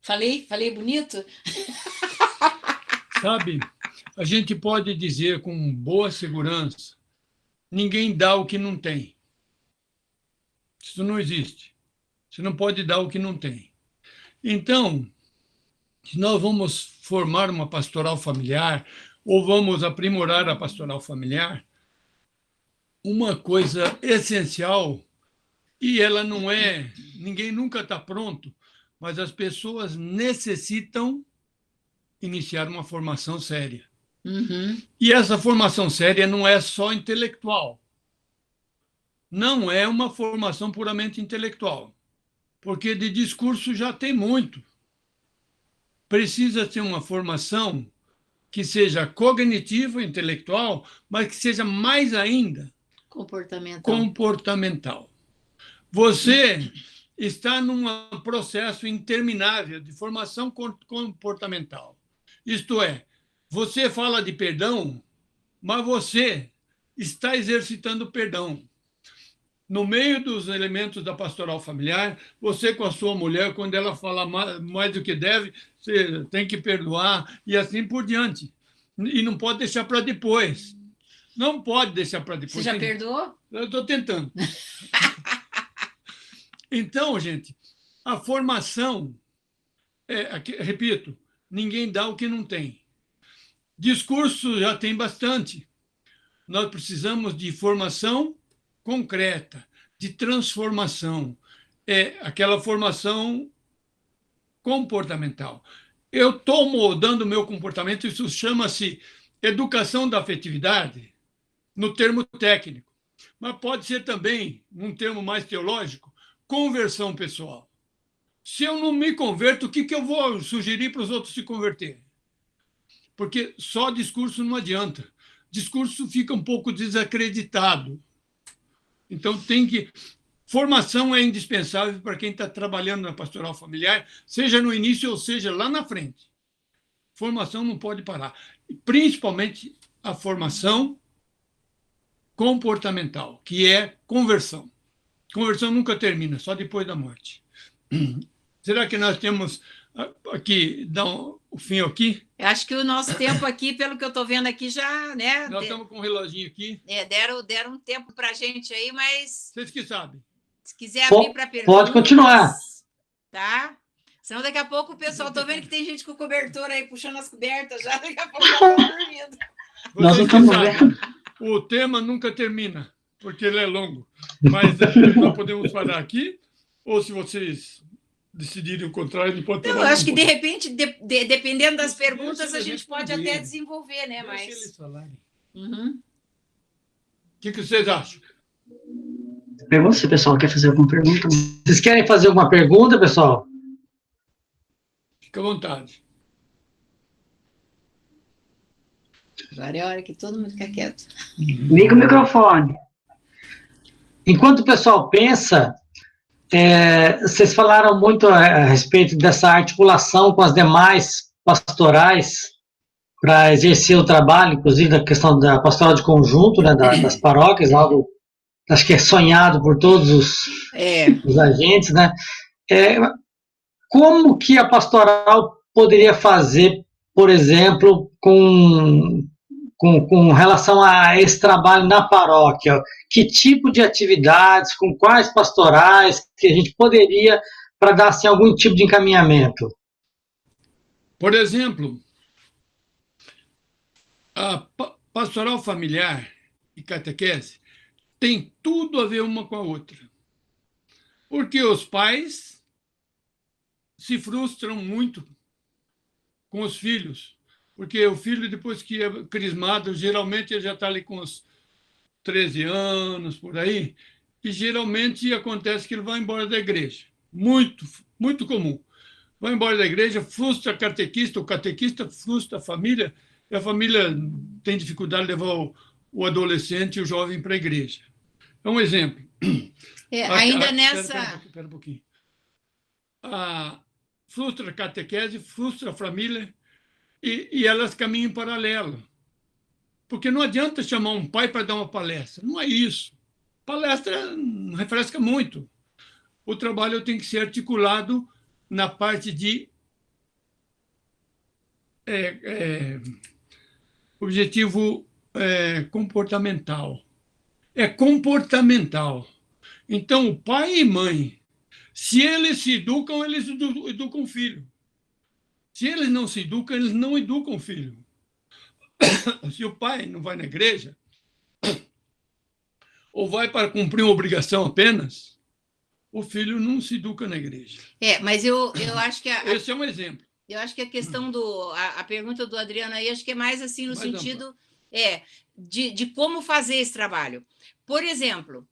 Falei bonito? Sabe, a gente pode dizer com boa segurança, ninguém dá o que não tem. Isso não existe. Você não pode dar o que não tem. Então, se nós vamos formar uma pastoral familiar ou vamos aprimorar a pastoral familiar, uma coisa essencial, e ela não é, ninguém nunca está pronto, mas as pessoas necessitam iniciar uma formação séria. Uhum. E essa formação séria não é só intelectual. Não é uma formação puramente intelectual, porque de discurso já tem muito. Precisa ter uma formação que seja cognitiva, intelectual, mas que seja mais ainda comportamental. Você está num processo interminável de formação comportamental. Isto é, você fala de perdão, mas você está exercitando perdão. No meio dos elementos da pastoral familiar, você com a sua mulher, quando ela fala mais do que deve, você tem que perdoar e assim por diante. E não pode deixar para depois. Não pode deixar para depois. Você já perdoou? Eu estou tentando. Então, gente, a formação, repito, ninguém dá o que não tem. Discurso já tem bastante. Nós precisamos de formação concreta, de transformação, aquela formação comportamental. Eu estou moldando o meu comportamento, isso chama-se educação da afetividade, no termo técnico, mas pode ser também, num termo mais teológico, conversão pessoal. Se eu não me converto, o que eu vou sugerir para os outros se converterem? Porque só discurso não adianta. Discurso fica um pouco desacreditado. Então, formação é indispensável para quem está trabalhando na pastoral familiar, seja no início ou seja lá na frente. Formação não pode parar. Principalmente a formação comportamental, que é conversão. Conversão nunca termina, só depois da morte. Será que nós temos aqui, dar o fim aqui? Eu acho que o nosso tempo aqui, pelo que eu estou vendo aqui, já, né? Nós estamos com um reloginho aqui. Deram um tempo para a gente aí, mas... Vocês que sabem. Se quiser abrir para perguntas... Pode continuar. Tá? Senão daqui a pouco o pessoal... Estou vendo que tem gente com cobertor aí, puxando as cobertas já, daqui a pouco já estão dormindo. Nós não estamos vendo. O tema nunca termina, porque ele é longo. Mas nós podemos parar aqui, ou se vocês decidirem o contrário, ele pode Eu acho que, de repente, dependendo das perguntas, a gente pode até desenvolver, né? Deixa eles falarem. Uhum. O que vocês acham? Pergunta se o pessoal quer fazer alguma pergunta. Vocês querem fazer alguma pergunta, pessoal? Fica à vontade. Agora é a hora que todo mundo fica quieto. Liga o microfone. Enquanto o pessoal pensa, Vocês falaram muito a respeito dessa articulação com as demais pastorais para exercer o trabalho, inclusive da questão da pastoral de conjunto, né, das paróquias, algo acho que é sonhado por todos os agentes, né? Como que a pastoral poderia fazer, por exemplo, com relação a esse trabalho na paróquia? Que tipo de atividades, com quais pastorais que a gente poderia para dar assim, algum tipo de encaminhamento? Por exemplo, a pastoral familiar e catequese tem tudo a ver uma com a outra. Porque os pais se frustram muito com os filhos. Porque o filho, depois que é crismado, geralmente ele já está ali com os 13 anos, por aí, e geralmente acontece que ele vai embora da igreja. Muito, muito comum. Vai embora da igreja, frustra o catequista frustra a família, e a família tem dificuldade de levar o adolescente e o jovem para a igreja. É um exemplo. Ainda nessa... Espera um pouquinho. Frustra a catequese, frustra a família, e elas caminham em paralelo. Porque não adianta chamar um pai para dar uma palestra. Não é isso. Palestra refresca muito. O trabalho tem que ser articulado na parte de objetivo comportamental. É comportamental. Então, o pai e mãe, se eles se educam, eles educam o filho. Se eles não se educam, eles não educam o filho. Se o pai não vai na igreja, ou vai para cumprir uma obrigação apenas, o filho não se educa na igreja. Mas eu acho que... Esse é um exemplo. Eu acho que a questão a pergunta do Adriano aí, acho que é mais assim no sentido de como fazer esse trabalho. Por exemplo,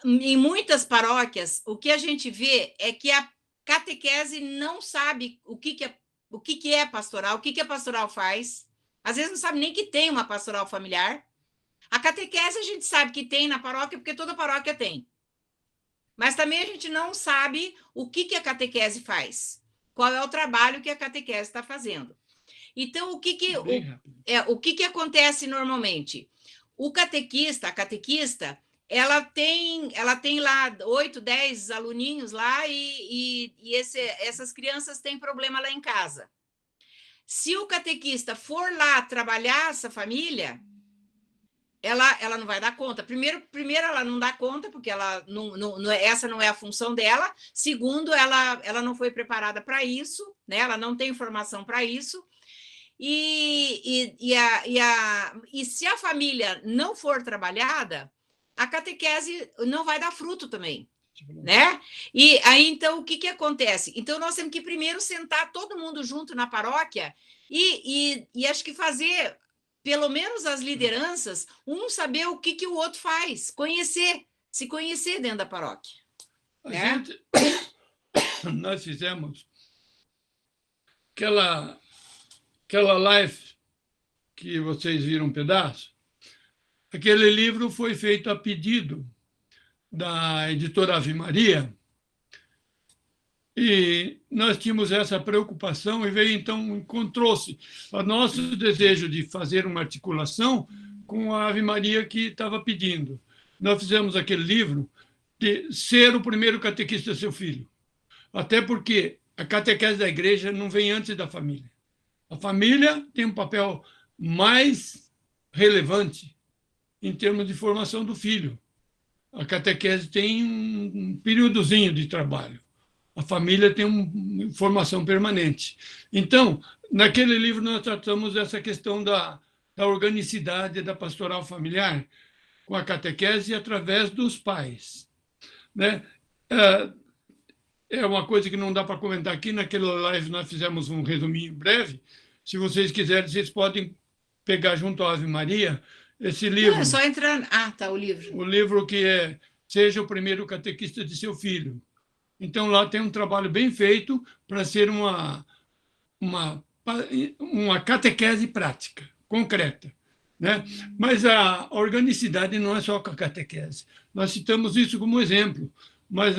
em muitas paróquias, o que a gente vê é que a catequese não sabe o que é pastoral, o que a pastoral faz. Às vezes não sabe nem que tem uma pastoral familiar. A catequese a gente sabe que tem na paróquia, porque toda paróquia tem. Mas também a gente não sabe o que a catequese faz. Qual é o trabalho que a catequese está fazendo. Então, o que acontece normalmente? A catequista, ela tem lá 8, 10 aluninhos lá e essas crianças têm problema lá em casa. Se o catequista for lá trabalhar essa família, ela não vai dar conta. Primeiro ela não dá conta, porque essa não é a função dela. Segundo, ela não foi preparada para isso, né? Ela não tem formação para isso. E se a família não for trabalhada, a catequese não vai dar fruto também, né? E aí, então, o que acontece? Então, nós temos que primeiro sentar todo mundo junto na paróquia e acho que fazer... pelo menos as lideranças, saber o que o outro faz, se conhecer dentro da paróquia. Nós fizemos aquela live que vocês viram um pedaço. Aquele livro foi feito a pedido da editora Ave Maria, e nós tínhamos essa preocupação e veio, então, encontrou-se o nosso desejo de fazer uma articulação com a Ave Maria que estava pedindo. Nós fizemos aquele livro de ser o primeiro catequista do seu filho. Até porque a catequese da igreja não vem antes da família. A família tem um papel mais relevante em termos de formação do filho. A catequese tem um períodozinho de trabalho. A família tem uma formação permanente. Então, naquele livro, nós tratamos essa questão da organicidade da pastoral familiar com a catequese através dos pais, né? É uma coisa que não dá para comentar aqui. Naquela live nós fizemos um resuminho breve. Se vocês quiserem, vocês podem pegar junto à Ave Maria esse livro. Não, é só entrar... tá, o livro. O livro que é Seja o Primeiro Catequista de Seu Filho. Então, lá tem um trabalho bem feito para ser uma catequese prática, concreta, né? Mas a organicidade não é só com a catequese. Nós citamos isso como exemplo. Mas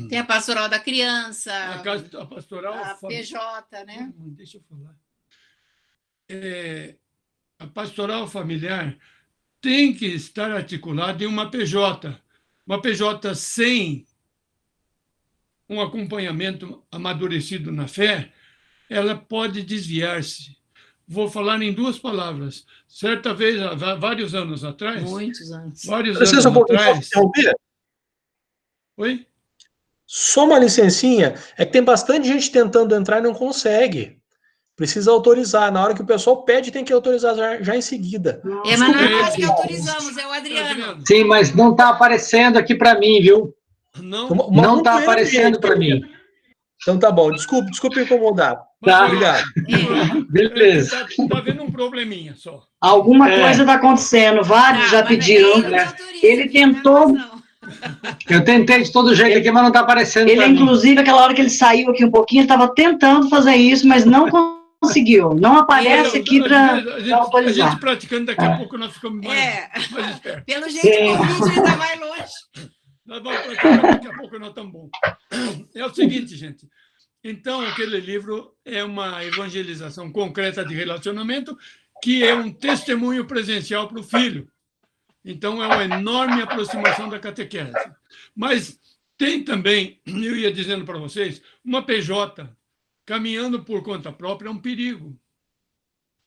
Tem a pastoral da criança, a pastoral... a PJ, né? Deixa eu falar. A pastoral familiar tem que estar articulada em uma PJ. Uma PJ sem um acompanhamento amadurecido na fé, ela pode desviar-se. Vou falar em duas palavras. Certa vez, há vários anos atrás... Muitos anos. Vários Licença anos um pouquinho, atrás... posso interromper? Oi? Só uma licencinha, é que tem bastante gente tentando entrar e não consegue. Precisa autorizar. Na hora que o pessoal pede, tem que autorizar já em seguida. Mas não é nós que autorizamos, é o Adriano. Sim, mas não está aparecendo aqui para mim, viu? Não está aparecendo para mim. Então tá bom. Desculpe incomodar. Tá. Obrigado. Beleza. Está havendo um probleminha só. Alguma coisa está acontecendo, vários já pediram. Ele tentou... Eu tentei de todo jeito aqui, mas não está aparecendo. Ele, inclusive, aquela hora que ele saiu aqui um pouquinho, ele estava tentando fazer isso, mas não conseguiu. Não aparece aqui para autorizar. A gente praticando, daqui a pouco nós ficamos mais espertos. Pelo jeito, o Covid ainda vai longe. Nós vamos praticar, daqui a pouco nós estamos bons. É o seguinte, gente. Então, aquele livro é uma evangelização concreta de relacionamento, que é um testemunho presencial para o filho. Então, é uma enorme aproximação da catequese. Mas tem também, eu ia dizendo para vocês, uma PJ caminhando por conta própria é um perigo.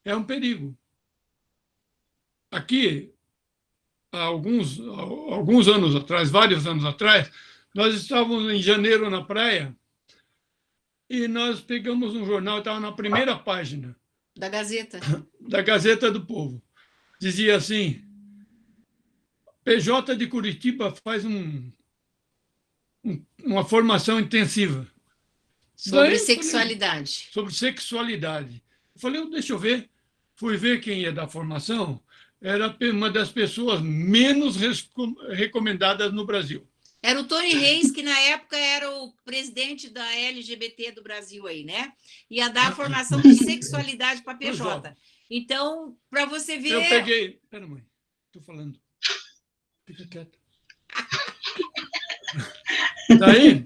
É um perigo. Aqui, há alguns anos atrás, vários anos atrás, nós estávamos em janeiro na praia e nós pegamos um jornal, estava na primeira página. Da Gazeta. Da Gazeta do Povo. Dizia assim... PJ de Curitiba faz uma formação intensiva. Sobre sexualidade. Sobre sexualidade. Eu falei, deixa eu ver. Fui ver quem ia dar formação. Era uma das pessoas menos recomendadas no Brasil. Era o Tony Reis, que na época era o presidente da LGBT do Brasil aí, né? Ia dar formação de sexualidade para PJ. Então, para você ver... Eu peguei... Espera, mãe. Estou falando. Fica quieto. Daí,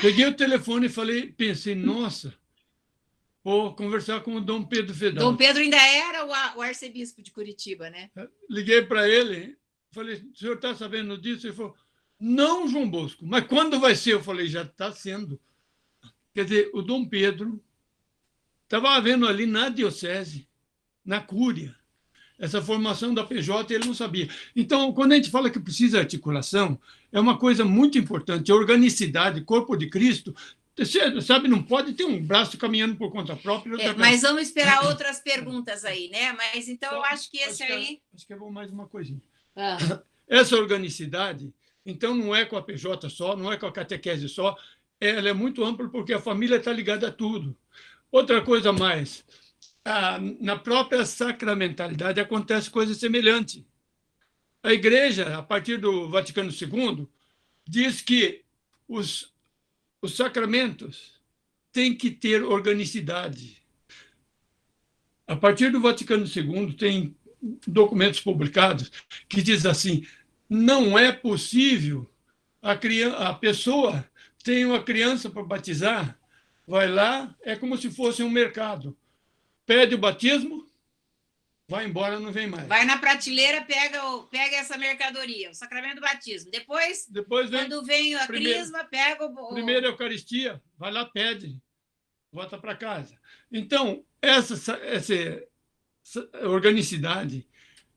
peguei o telefone e falei, pensei, nossa, vou conversar com o Dom Pedro Fedal. Dom Pedro ainda era o arcebispo de Curitiba, né? Liguei para ele, falei, o senhor está sabendo disso? Ele falou, não, João Bosco, mas quando vai ser? Eu falei, já está sendo. Quer dizer, o Dom Pedro estava havendo ali na diocese, na cúria, essa formação da PJ, ele não sabia. Então, quando a gente fala que precisa de articulação, é uma coisa muito importante. A organicidade, corpo de Cristo, você sabe, não pode ter um braço caminhando por conta própria. Mas vamos esperar outras perguntas aí, né? Mas então eu acho que esse aí... Acho que eu vou mais uma coisinha. Essa organicidade, então, não é com a PJ só, não é com a catequese só, ela é muito ampla porque a família está ligada a tudo. Outra coisa mais... na própria sacramentalidade acontece coisa semelhante. A Igreja, a partir do Vaticano II, diz que os sacramentos têm que ter organicidade. A partir do Vaticano II, tem documentos publicados que diz assim, não é possível a pessoa tem uma criança para batizar, vai lá, é como se fosse um mercado. Pede o batismo, vai embora, não vem mais. Vai na prateleira, pega essa mercadoria, o sacramento do batismo. Depois vem, quando vem a crisma, pega o... Primeira Eucaristia, vai lá, pede, volta para casa. Então, essa organicidade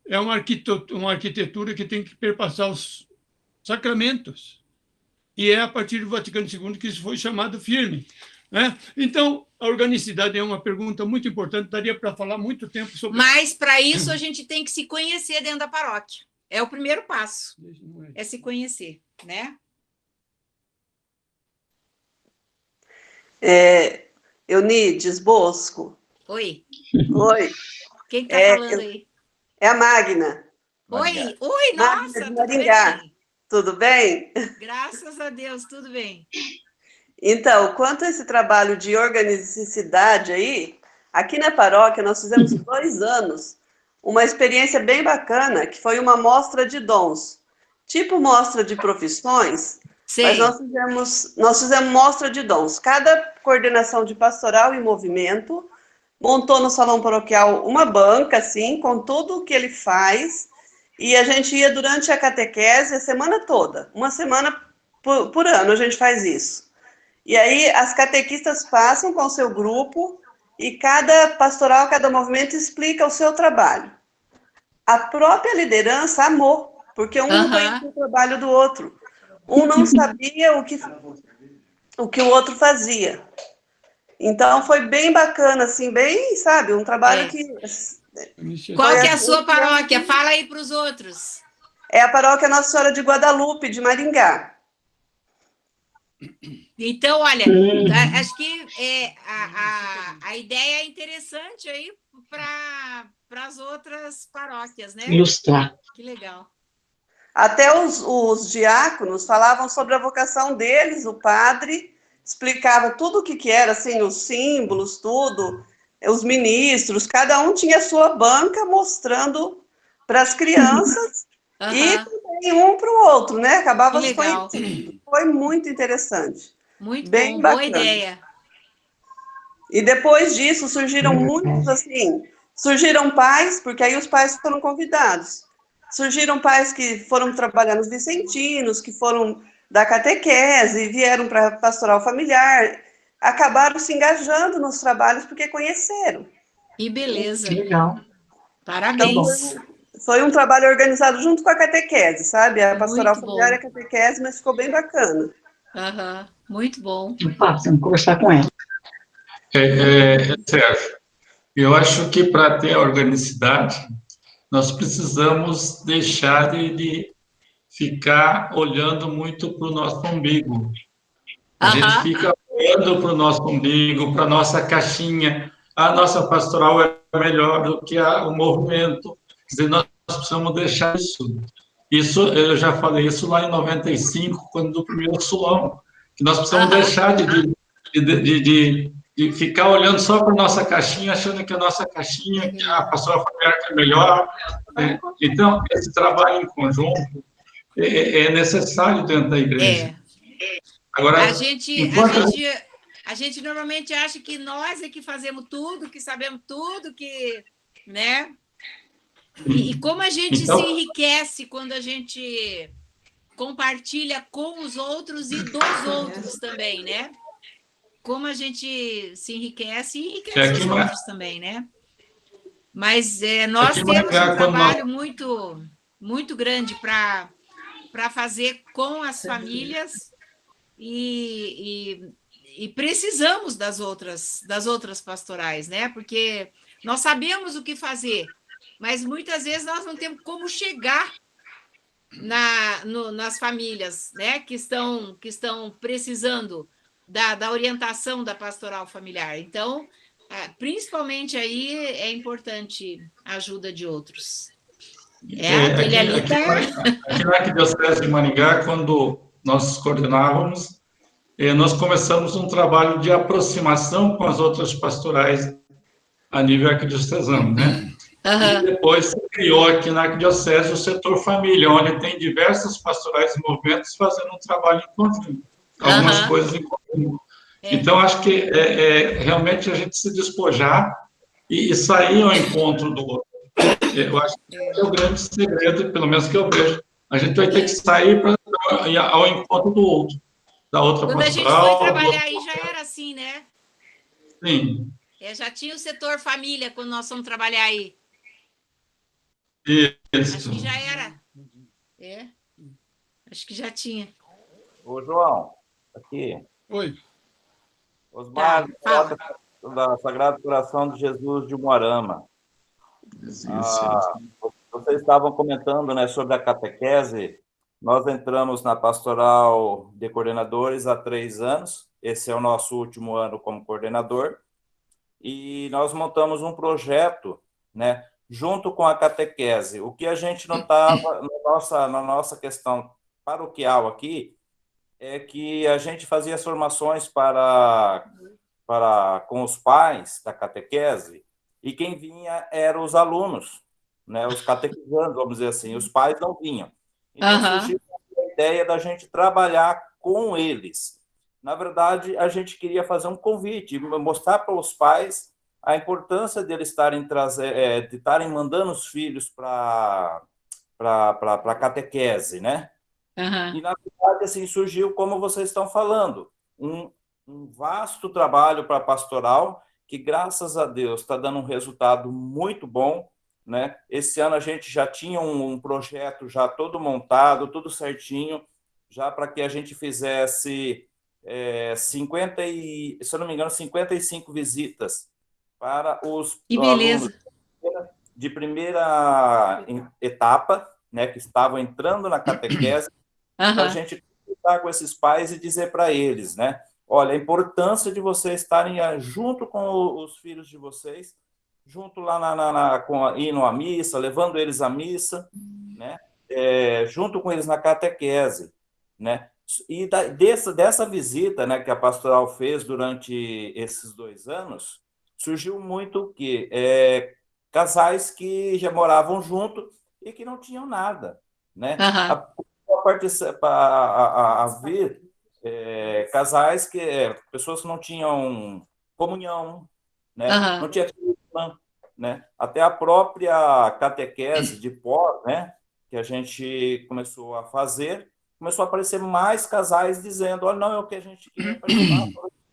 é uma arquitetura que tem que perpassar os sacramentos. E é a partir do Vaticano II que isso foi chamado firme. Né? Então, a organicidade é uma pergunta muito importante, daria para falar muito tempo sobre... Mas, para isso, a gente tem que se conhecer dentro da paróquia. É o primeiro passo, é se conhecer, né? Eunides Bosco. Oi. Oi. Quem está falando aí? É a Magna. Oi, Magna nossa, de Maringá. Tudo bem? Graças a Deus, tudo bem. Então, quanto a esse trabalho de organicidade aí, aqui na paróquia nós fizemos 2 anos uma experiência bem bacana, que foi uma mostra de dons. Tipo mostra de profissões, Mas Sei. nós fizemos mostra de dons. Cada coordenação de pastoral e movimento montou no salão paroquial uma banca, assim, com tudo o que ele faz, e a gente ia durante a catequese a semana toda. Uma semana por ano a gente faz isso. E aí as catequistas passam com o seu grupo e cada pastoral, cada movimento explica o seu trabalho. A própria liderança amou, porque um não conhecia o trabalho do outro. Um não sabia o que o outro fazia. Então, foi bem bacana, assim, bem, sabe, um trabalho que... Qual que é a sua paróquia? Fala aí para os outros. É a paróquia Nossa Senhora de Guadalupe, de Maringá. Então, olha, acho que a ideia é interessante aí para as outras paróquias, né? Ilustrar. Que legal. Até os diáconos falavam sobre a vocação deles, o padre explicava tudo o que era, assim, os símbolos, tudo, os ministros, cada um tinha a sua banca mostrando para as crianças e também um para o outro, né? Acabava se conhecendo. Foi muito interessante. Muito bem bom, bacana. boa ideia. E depois disso surgiram muitos, assim, surgiram pais, porque aí os pais foram convidados. Surgiram pais que foram trabalhar nos vicentinos, que foram da catequese, vieram para a pastoral familiar, acabaram se engajando nos trabalhos porque conheceram. Que beleza. Legal. Parabéns. Então, foi um trabalho organizado junto com a catequese, sabe? A pastoral Muito familiar bom. e a catequese, mas ficou bem bacana. Muito bom. Vamos conversar com ela. Sérgio, eu acho que para ter a organicidade, nós precisamos deixar de ficar olhando muito para o nosso umbigo. A gente fica olhando para o nosso umbigo, para a nossa caixinha. A nossa pastoral é melhor do que o movimento. Quer dizer, nós precisamos deixar isso. Isso, eu já falei isso lá em 95, quando do primeiro Sulão, que nós precisamos deixar de ficar olhando só para a nossa caixinha, achando que a nossa caixinha, que a pastoral familiar é melhor. Né? Então, esse trabalho em conjunto é necessário dentro da igreja. Agora, a gente normalmente acha que nós é que fazemos tudo, que sabemos tudo, que, né? E como a gente se enriquece quando a gente compartilha com os outros e dos outros também, né? Como a gente se enriquece e enriquece os outros também, né? Mas nós temos um trabalho muito, muito grande para fazer com as famílias e precisamos das outras pastorais, né? Porque nós sabemos o que fazer, mas muitas vezes nós não temos como chegar nas famílias, né? Que estão precisando da orientação da pastoral familiar. Então, principalmente aí é importante a ajuda de outros. Aqui na Arquidiocese de Maringá, quando nós coordenávamos, nós começamos um trabalho de aproximação com as outras pastorais a nível arquidiocesano, né? E depois se criou aqui na Arquidiocese o setor família, onde tem diversas pastorais e movimentos fazendo um trabalho em conjunto, algumas coisas em comum. Então, acho que realmente a gente se despojar e sair ao encontro do outro. Eu acho que é o grande segredo, pelo menos que eu vejo. A gente vai ter que sair ao encontro do outro, da outra pastoral. Quando a gente foi trabalhar aí, já era assim, né? Sim. Já tinha o setor família quando nós fomos trabalhar aí. Isso. Acho que já era. Acho que já tinha. Ô, João, aqui. Oi. Osmar, da Sagrado Coração de Jesus de Moarama. Vocês estavam comentando, né, sobre a catequese. Nós entramos na pastoral de coordenadores há 3 anos. Esse é o nosso último ano como coordenador. E nós montamos um projeto, né, junto com a catequese. O que a gente notava na nossa questão paroquial aqui é que a gente fazia as formações com os pais da catequese, e quem vinha eram os alunos, né, os catequizandos, vamos dizer assim, os pais não vinham. Então, surgiu a ideia da gente trabalhar com eles. Na verdade, a gente queria fazer um convite, mostrar para os pais a importância deles estarem mandando os filhos para a catequese, né? Aham. E, na verdade, assim, surgiu, como vocês estão falando, um vasto trabalho para a pastoral, que, graças a Deus, está dando um resultado muito bom, né? Esse ano a gente já tinha um projeto já todo montado, tudo certinho, já para que a gente fizesse 50 e, se eu não me engano, 55 visitas para os Que alunos beleza. de primeira etapa, né, que estavam entrando na catequese, para a Aham. gente conversar com esses pais e dizer para eles, né, olha, a importância de vocês estarem junto com os filhos de vocês, junto lá indo à missa, levando eles à missa, né, junto com eles na catequese, né, e dessa visita, né, que a pastoral fez durante esses 2 anos, surgiu muito que casais que já moravam junto e que não tinham nada, né? Aham. A ver casais pessoas que não tinham comunhão, né? Aham. Não tinha crisma, né? Até a própria catequese de pós, né? Que a gente começou a fazer, começou a aparecer mais casais dizendo, olha, não é o que a gente queria participar,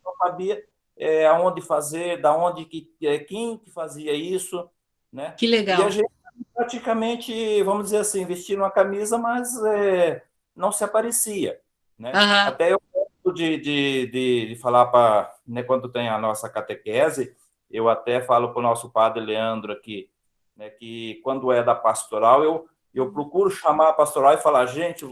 não sabia aonde fazer, da onde quem que fazia isso, né? Que E a legal. gente praticamente, vamos dizer assim, vestia uma camisa, mas não se aparecia, né? Aham. Até eu gosto de falar para, né, quando tem a nossa catequese, eu até falo para o nosso padre Leandro aqui, né, que quando é da pastoral, eu procuro chamar a pastoral e falar, gente,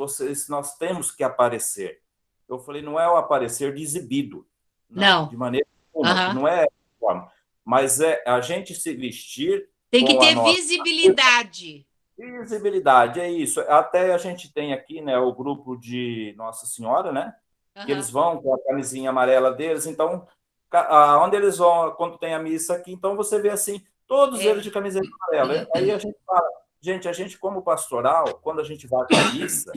nós temos que aparecer. Eu falei, não é o aparecer de exibido, não, de Não. maneira alguma, Aham. não é forma, mas é a gente se vestir Tem que com a ter nossa visibilidade. visibilidade, é isso. Até a gente tem aqui, né, o grupo de Nossa Senhora, né, que eles Aham. vão com a camisinha amarela deles, então, onde eles vão, quando tem a missa aqui, então você vê assim, todos eles de camiseta amarela. Aí a gente fala, gente, a gente como pastoral, quando a gente vai para a missa,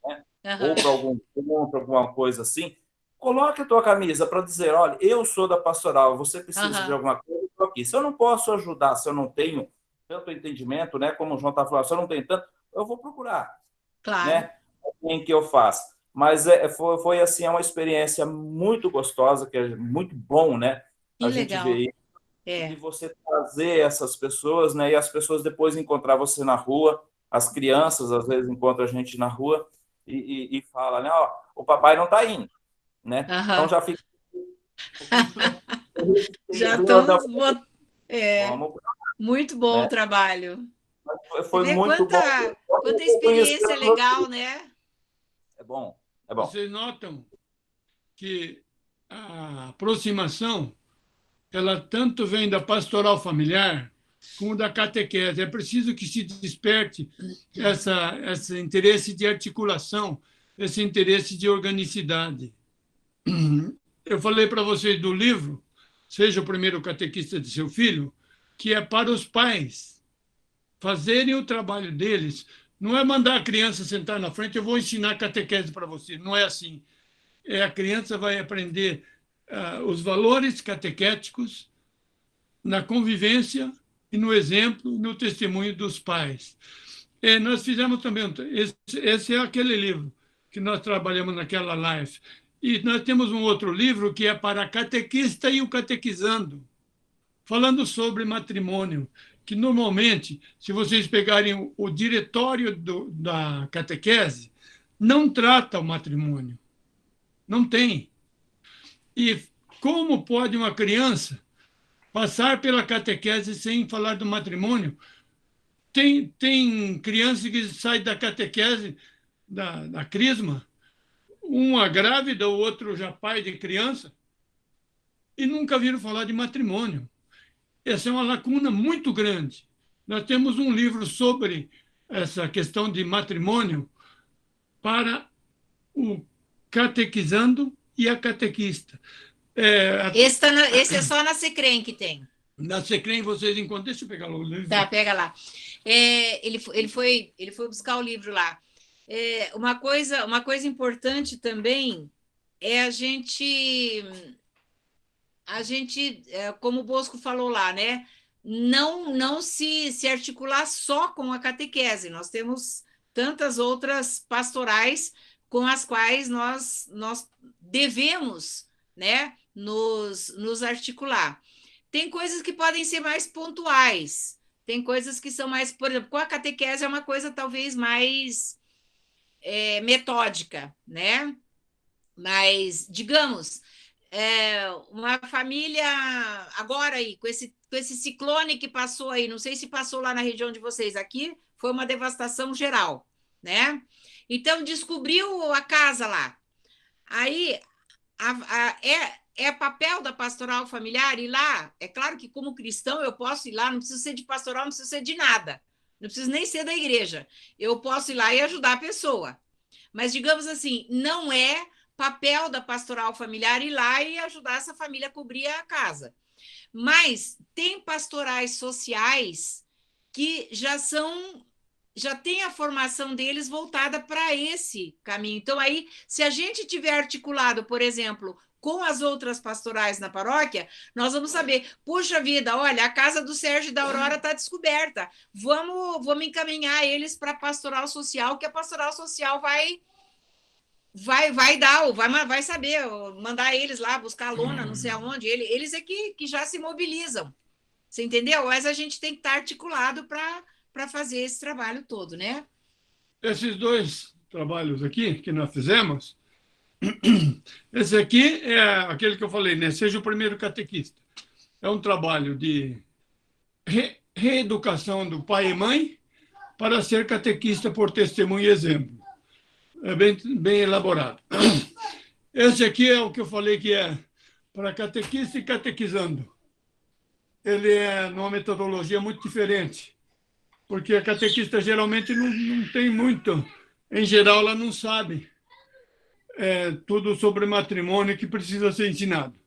né, ou Aham. para algum encontro, alguma coisa assim, coloque a tua camisa para dizer, olha, eu sou da pastoral, você precisa de Aham. alguma coisa, eu estou aqui. Se eu não posso ajudar, se eu não tenho tanto entendimento, né, como o João está falando, se eu não tenho tanto, eu vou procurar, Claro. né, em que eu faço. Mas foi assim, uma experiência muito gostosa, que é muito bom, né, Que a gente legal. ver isso, de você trazer essas pessoas, né, e as pessoas depois encontrar você na rua, as crianças às vezes encontram a gente na rua e falam, né, ó, o papai não está indo, né, então Aham. já fica Já estamos. vamos, Muito bom o né, trabalho. Você foi vê muito bom. quanta experiência legal, né? É bom, é bom. Vocês notam que a aproximação, ela tanto vem da pastoral familiar como da catequese. É preciso que se desperte esse interesse de articulação, esse interesse de organicidade. Eu falei para vocês do livro, Seja o Primeiro Catequista de Seu Filho, que é para os pais fazerem o trabalho deles. Não é mandar a criança sentar na frente, eu vou ensinar catequese para você. Não é assim. A criança vai aprender os valores catequéticos na convivência e no exemplo, no testemunho dos pais. Nós fizemos também, esse é aquele livro que nós trabalhamos naquela live. E nós temos um outro livro que é para a catequista e o catequizando, falando sobre matrimônio, que normalmente, se vocês pegarem o diretório da catequese, não trata o matrimônio. Não tem. E como pode uma criança passar pela catequese sem falar do matrimônio? Tem criança que sai da catequese, da crisma, uma grávida, o outro já pai de criança, e nunca viram falar de matrimônio. Essa é uma lacuna muito grande. Nós temos um livro sobre essa questão de matrimônio para o catequizando e a catequista. Esse é só na Secrem que tem. Na Secrem vocês encontram. Deixa eu pegar o livro. Tá, pega lá. Ele foi buscar o livro lá. Uma coisa importante também é a gente, como o Bosco falou lá, né? Não se articular só com a catequese. Nós temos tantas outras pastorais com as quais nós devemos, né, nos articular. Tem coisas que podem ser mais pontuais, tem coisas que são mais, por exemplo, com a catequese é uma coisa talvez mais metódica, né? Mas, digamos, uma família agora aí, com esse ciclone que passou aí, não sei se passou lá na região de vocês, aqui foi uma devastação geral, né? Então, descobriu a casa lá. Aí, é papel da pastoral familiar ir lá. É claro que, como cristão, eu posso ir lá, não preciso ser de pastoral, não preciso ser de nada. Não preciso nem ser da igreja. Eu posso ir lá e ajudar a pessoa. Mas, digamos assim, não é papel da pastoral familiar ir lá e ajudar essa família a cobrir a casa. Mas tem pastorais sociais que já tem a formação deles voltada para esse caminho. Então, aí, se a gente tiver articulado, por exemplo, com as outras pastorais na paróquia, nós vamos saber, puxa vida, olha, a casa do Sérgio e da Aurora está descoberta, vamos encaminhar eles para a pastoral social, que a pastoral social vai saber, mandar eles lá buscar a lona, não sei aonde, eles é que já se mobilizam, você entendeu? Mas a gente tem que estar articulado para fazer esse trabalho todo, né? Esses dois trabalhos aqui que nós fizemos, esse aqui é aquele que eu falei, né? Seja o primeiro catequista. É um trabalho de reeducação do pai e mãe para ser catequista por testemunho e exemplo. É bem elaborado. Esse aqui é o que eu falei que é para catequista e catequizando. Ele é numa metodologia muito diferente, porque a catequista geralmente não tem muito, em geral ela não sabe tudo sobre matrimônio que precisa ser ensinado.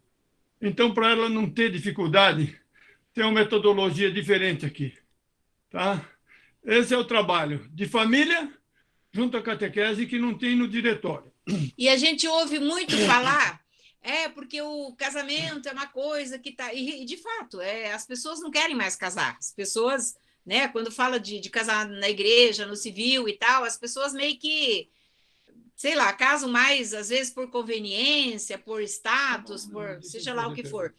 Então, para ela não ter dificuldade, tem uma metodologia diferente aqui. Tá? Esse é o trabalho de família junto à catequese que não tem no diretório. E a gente ouve muito falar, porque o casamento é uma coisa que está... E, de fato, as pessoas não querem mais casar. As pessoas, né, quando fala de casar na igreja, no civil e tal, as pessoas meio que, sei lá, casam mais, às vezes, por conveniência, por status, por seja lá o que for.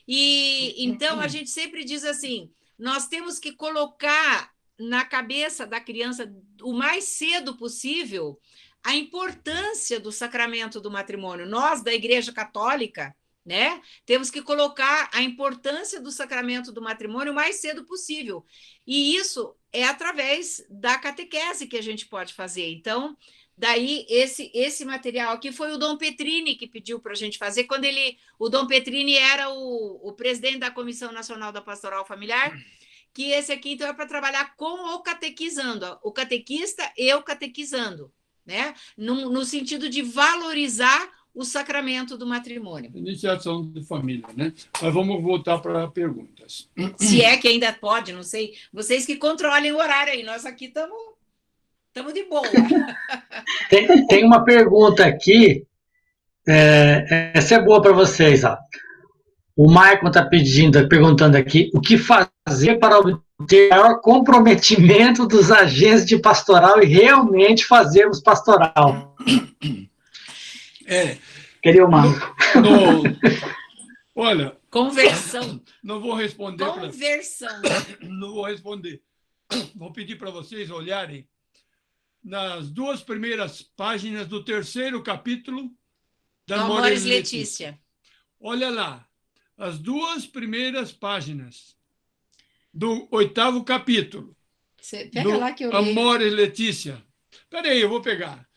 E então a gente sempre diz assim, nós temos que colocar na cabeça da criança o mais cedo possível a importância do sacramento do matrimônio. Nós, da Igreja Católica, né, temos que colocar a importância do sacramento do matrimônio o mais cedo possível. E isso é através da catequese que a gente pode fazer. Então, daí, esse material aqui foi o Dom Petrini que pediu para a gente fazer, quando o Dom Petrini era o presidente da Comissão Nacional da Pastoral Familiar, que esse aqui, então, é para trabalhar com o catequizando, o catequista e o catequizando, né? No sentido de valorizar o sacramento do matrimônio. Iniciação de família, né? Mas vamos voltar para perguntas. Se é que ainda pode, não sei. Vocês que controlem o horário aí, nós aqui estamos de boa. Tem uma pergunta aqui, essa é boa para vocês, ó. O Maicon está perguntando aqui, o que fazer para obter maior comprometimento dos agentes de pastoral e realmente fazermos pastoral? Queria o Marco. Olha... Conversão. Não vou responder. Conversão. Não vou responder. Vou pedir para vocês olharem nas 2 primeiras páginas do 3º capítulo da Amores Letícia. Olha lá. As 2 primeiras páginas do 8º capítulo. Pega lá que eu leio. Amores Letícia. Espera aí, eu vou pegar.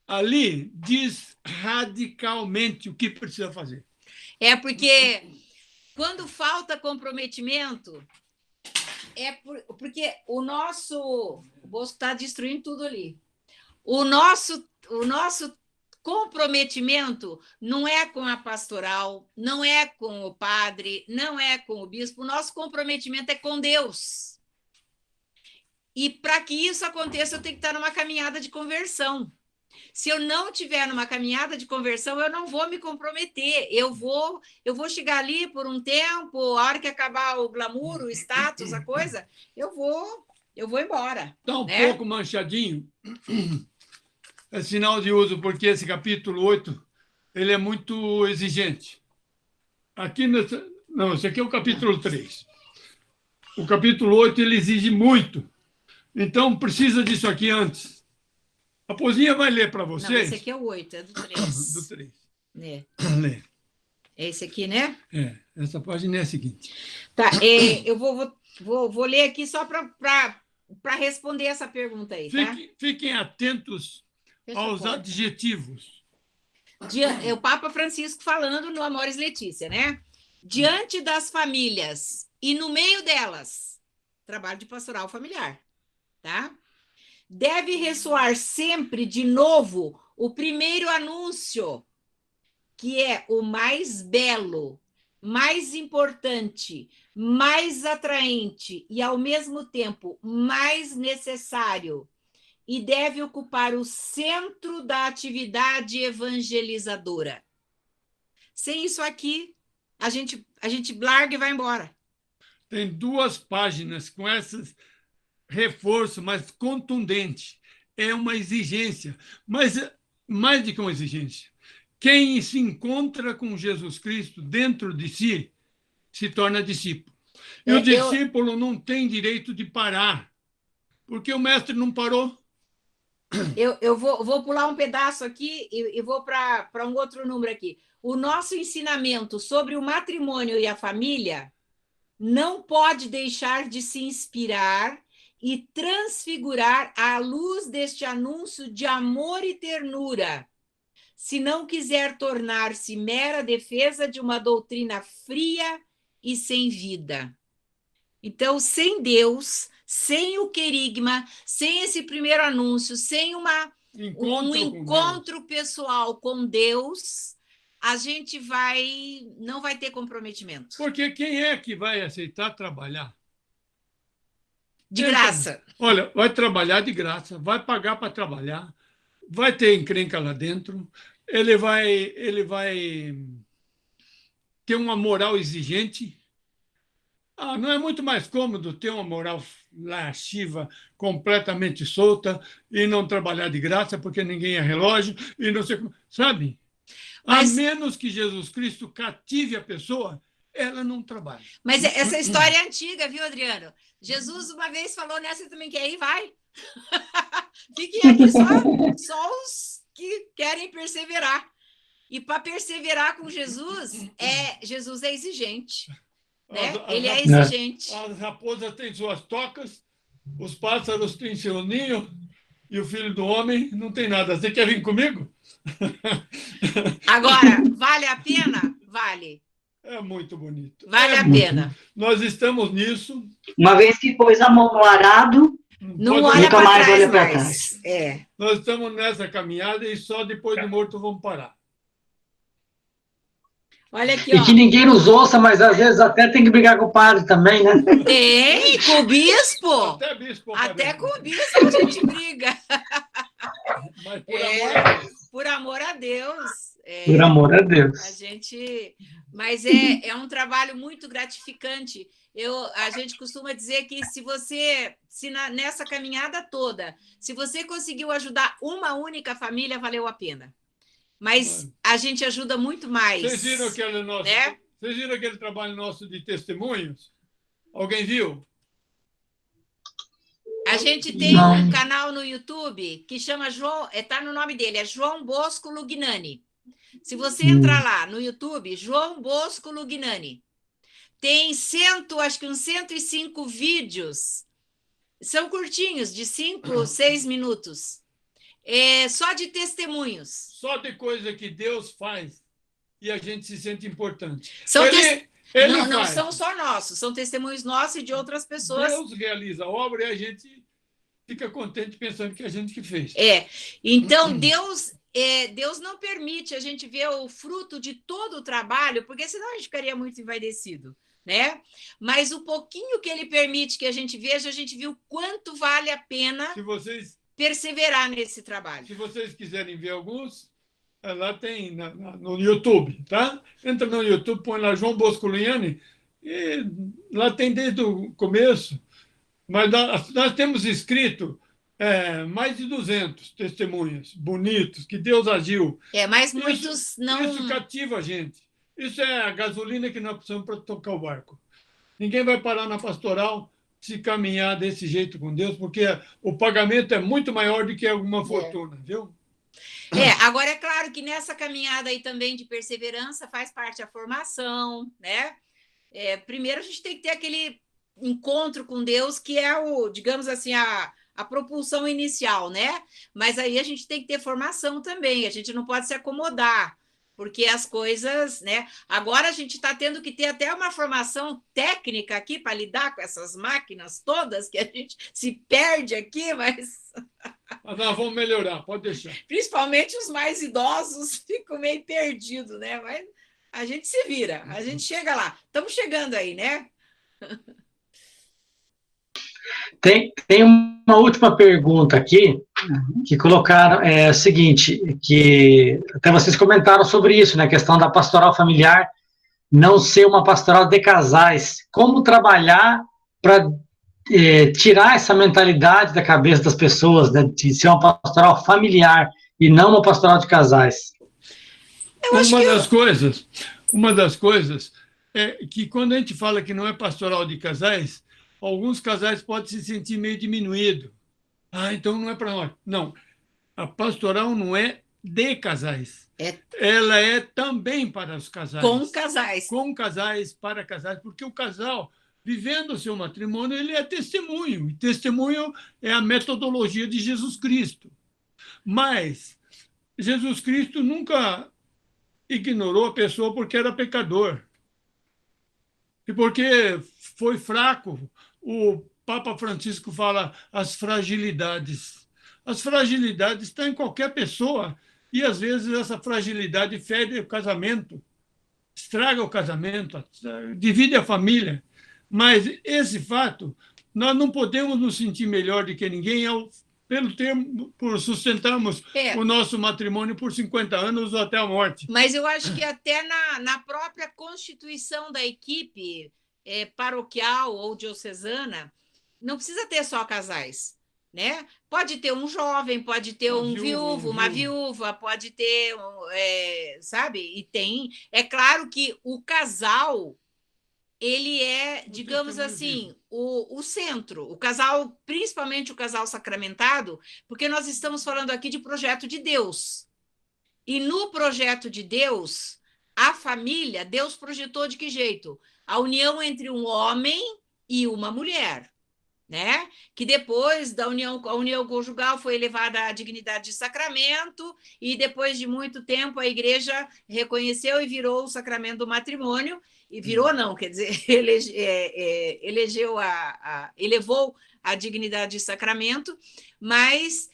Ali diz radicalmente o que precisa fazer. Porque quando falta comprometimento, porque o Bosco está destruindo tudo ali. O nosso comprometimento não é com a pastoral, não é com o padre, não é com o bispo, o nosso comprometimento é com Deus. E para que isso aconteça, eu tenho que estar numa caminhada de conversão. Se eu não tiver numa caminhada de conversão, eu não vou me comprometer. Eu vou chegar ali por um tempo, a hora que acabar o glamour, o status, a coisa, eu vou embora. Está um né? pouco manchadinho. É sinal de uso, porque esse capítulo 8 ele é muito exigente. Aqui nessa... Não, esse aqui é o capítulo 3. O capítulo 8 ele exige muito. Então, precisa disso aqui antes. A Pozinha vai ler para vocês. Não, esse aqui é o 8, é do 3. Do 3. É. Lê. É esse aqui, né? É, essa página é a seguinte. Tá, eu vou ler aqui só para responder essa pergunta aí, tá? Fiquem atentos Fecha a aos porta. adjetivos. É o Papa Francisco falando no Amoris Letícia, né? Diante das famílias e no meio delas, trabalho de pastoral familiar, tá? Deve ressoar sempre de novo o primeiro anúncio, que é o mais belo, mais importante, mais atraente e, ao mesmo tempo, mais necessário, e deve ocupar o centro da atividade evangelizadora. Sem isso aqui, a gente larga e vai embora. Tem 2 páginas com esse reforço mais contundente. É uma exigência, mas mais do que uma exigência. Quem se encontra com Jesus Cristo dentro de si se torna discípulo. E o discípulo não tem direito de parar, porque o mestre não parou. Eu vou pular um pedaço aqui e vou para um outro número aqui. O nosso ensinamento sobre o matrimônio e a família não pode deixar de se inspirar e transfigurar à luz deste anúncio de amor e ternura, se não quiser tornar-se mera defesa de uma doutrina fria e sem vida. Então, sem Deus, sem o querigma, sem esse primeiro anúncio, sem um encontro pessoal com Deus, a gente não vai ter comprometimento. Porque quem é que vai aceitar trabalhar? De graça. Olha, vai trabalhar de graça, vai pagar para trabalhar, vai ter encrenca lá dentro, ele vai ter uma moral exigente. Não é muito mais cômodo ter uma moral lasciva, completamente solta, e não trabalhar de graça, porque ninguém é relógio, e não sei como. Sabe? Mas, a menos que Jesus Cristo cative a pessoa, ela não trabalha. Mas essa história é antiga, viu, Adriano? Jesus uma vez falou, né? Você também quer ir? Vai. Fiquem aqui só os que querem perseverar. E para perseverar com Jesus é exigente. Né? Ele é exigente. A raposa tem suas tocas, os pássaros têm seu ninho, e o filho do homem não tem nada. Você quer vir comigo? Agora, vale a pena? Vale. É muito bonito. Vale a pena. Nós estamos nisso. Uma vez que pôs a mão no arado, não olha nunca mais olha para trás. Nós estamos nessa caminhada e só depois de morto vamos parar. Olha aqui, e que ninguém nos ouça, mas às vezes até tem que brigar com o padre também, né? Tem, com o bispo. Até bispo. Até com o bispo a gente briga. Mas por amor a Deus. Por amor a Deus. Mas é um trabalho muito gratificante. A gente costuma dizer que nessa caminhada toda, se você conseguiu ajudar uma única família, valeu a pena. Mas a gente ajuda muito mais. Vocês viram aquele trabalho nosso de testemunhos? Alguém viu? A gente tem um canal no YouTube que chama está no nome dele, é João Bosco Lugnani. Se você entrar lá no YouTube, João Bosco Lugnani, tem acho que uns 105 vídeos. São curtinhos, de 5, 6 minutos. Só de testemunhos. Só de coisa que Deus faz e a gente se sente importante. Não são só nossos, são testemunhos nossos e de outras pessoas. Deus realiza a obra e a gente fica contente pensando que a gente que fez. Então, Deus não permite a gente ver o fruto de todo o trabalho, porque senão a gente ficaria muito envaidecido, né? Mas o pouquinho que ele permite que a gente veja, a gente viu quanto vale a pena. Se vocês perseverar nesse trabalho. Se vocês quiserem ver alguns, lá tem no YouTube, tá? Entra no YouTube, põe lá João Bosco Luiani, e lá tem desde o começo, mas nós temos escrito mais de 200 testemunhas bonitos, que Deus agiu. Mas muitos não... Isso cativa a gente. Isso é a gasolina que nós precisamos para tocar o barco. Ninguém vai parar na pastoral se caminhar desse jeito com Deus, porque o pagamento é muito maior do que alguma fortuna, viu? Agora é claro que nessa caminhada aí também de perseverança faz parte a formação, né? Primeiro a gente tem que ter aquele encontro com Deus, que é digamos assim, a propulsão inicial, né? Mas aí a gente tem que ter formação também, a gente não pode se acomodar, porque as coisas, né? Agora a gente está tendo que ter até uma formação técnica aqui para lidar com essas máquinas todas, que a gente se perde aqui, mas nós vamos melhorar, pode deixar. Principalmente os mais idosos ficam meio perdidos, né? Mas a gente se vira, a gente chega lá. Estamos chegando aí, né? Tem uma última pergunta aqui, que colocaram, o seguinte, que até vocês comentaram sobre isso, né, a questão da pastoral familiar não ser uma pastoral de casais. Como trabalhar para tirar essa mentalidade da cabeça das pessoas, né, de ser uma pastoral familiar e não uma pastoral de casais? Uma das coisas é que quando a gente fala que não é pastoral de casais, alguns casais podem se sentir meio diminuídos. Então não é para nós. Não, a pastoral não é de casais. Ela é também para os casais. Com casais. Com casais, para casais, porque o casal, vivendo o seu matrimônio, ele é testemunho. E testemunho é a metodologia de Jesus Cristo. Mas Jesus Cristo nunca ignorou a pessoa porque era pecador. E porque foi fraco. O Papa Francisco fala as fragilidades. As fragilidades estão em qualquer pessoa e, às vezes, essa fragilidade fere o casamento, estraga o casamento, divide a família. Mas esse fato, nós não podemos nos sentir melhor do que ninguém por sustentarmos o nosso matrimônio por 50 anos ou até a morte. Mas eu acho que até na própria constituição da equipe paroquial ou diocesana, não precisa ter só casais, né? Pode ter um jovem, pode ter um viúvo, uma viúva, pode ter, sabe? E tem... É claro que o casal, ele é, digamos assim, o centro. O casal, principalmente o casal sacramentado, porque nós estamos falando aqui de projeto de Deus. E no projeto de Deus, a família, Deus projetou de que jeito? A união entre um homem e uma mulher, né? Que depois a união conjugal foi elevada à dignidade de sacramento e depois de muito tempo a igreja reconheceu e virou o sacramento do matrimônio. E virou não, quer dizer, elevou a dignidade de sacramento, mas,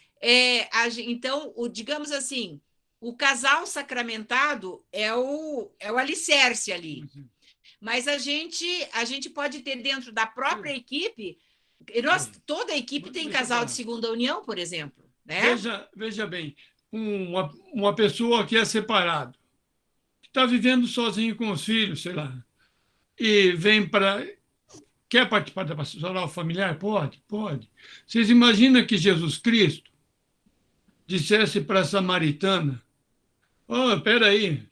então, digamos assim, o casal sacramentado é o alicerce ali. Mas a gente pode ter dentro da própria equipe, toda a equipe tem casal de segunda união, por exemplo. Né? Veja bem, uma pessoa que é separado, que está vivendo sozinho com os filhos, sei lá, e quer participar da pastoral familiar? Pode. Vocês imaginam que Jesus Cristo dissesse para a samaritana: espera aí,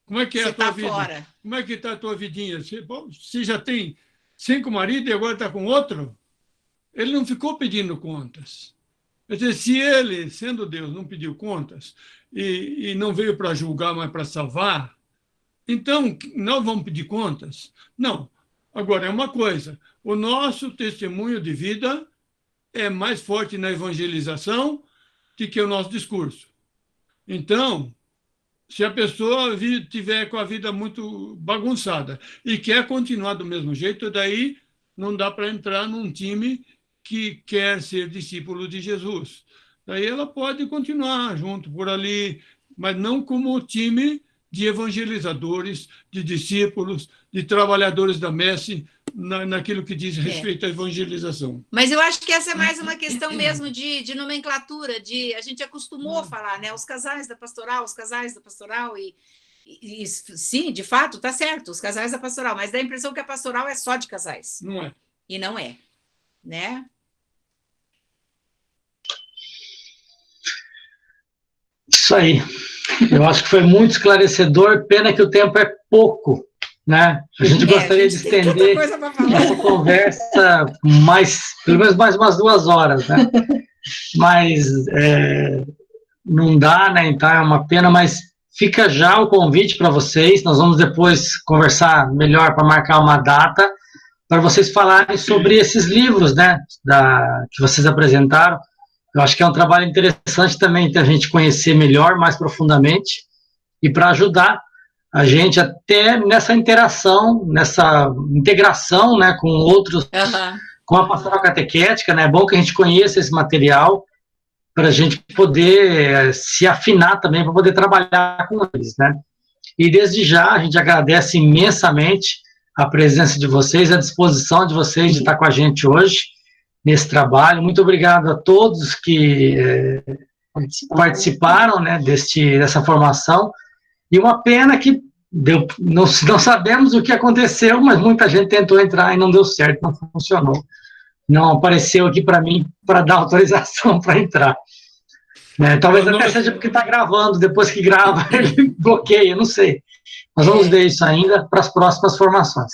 como é que é a tua vida? Fora. Como é que está a tua vidinha? Você já tem 5 maridos e agora está com outro? Ele não ficou pedindo contas. Quer dizer, se ele, sendo Deus, não pediu contas e não veio para julgar, mas para salvar, então nós vamos pedir contas? Não. Agora, é uma coisa, o nosso testemunho de vida é mais forte na evangelização do que o nosso discurso. Então, se a pessoa tiver com a vida muito bagunçada e quer continuar do mesmo jeito, daí não dá para entrar num time que quer ser discípulo de Jesus. Daí ela pode continuar junto por ali, mas não como time de evangelizadores, de discípulos, de trabalhadores da messe, naquilo que diz respeito à evangelização. Mas eu acho que essa é mais uma questão mesmo de nomenclatura, a gente acostumou a falar, né? Os casais da pastoral, e sim, de fato, está certo, os casais da pastoral, mas dá a impressão que a pastoral é só de casais. Não é. E não é, né? Isso aí. Eu acho que foi muito esclarecedor, pena que o tempo é pouco, né? A gente gostaria de estender essa conversa pelo menos mais umas 2 horas, né? Mas não dá, né? Então é uma pena, mas fica já o convite para vocês. Nós vamos depois conversar melhor para marcar uma data para vocês falarem sobre esses livros, né? Que vocês apresentaram. Eu acho que é um trabalho interessante também da gente conhecer melhor, mais profundamente, e para ajudar a gente até nessa interação, nessa integração, né, com outros, com a pastoral catequética, né? É bom que a gente conheça esse material para a gente poder se afinar também, para poder trabalhar com eles, né? E desde já a gente agradece imensamente a presença de vocês, a disposição de vocês de estar com a gente hoje nesse trabalho. Muito obrigado a todos que participaram, né, dessa formação. E uma pena que não sabemos o que aconteceu, mas muita gente tentou entrar e não deu certo, não funcionou. Não apareceu aqui para mim para dar autorização para entrar. Talvez até seja porque está gravando, depois que grava ele bloqueia, não sei. Nós vamos ver isso ainda para as próximas formações.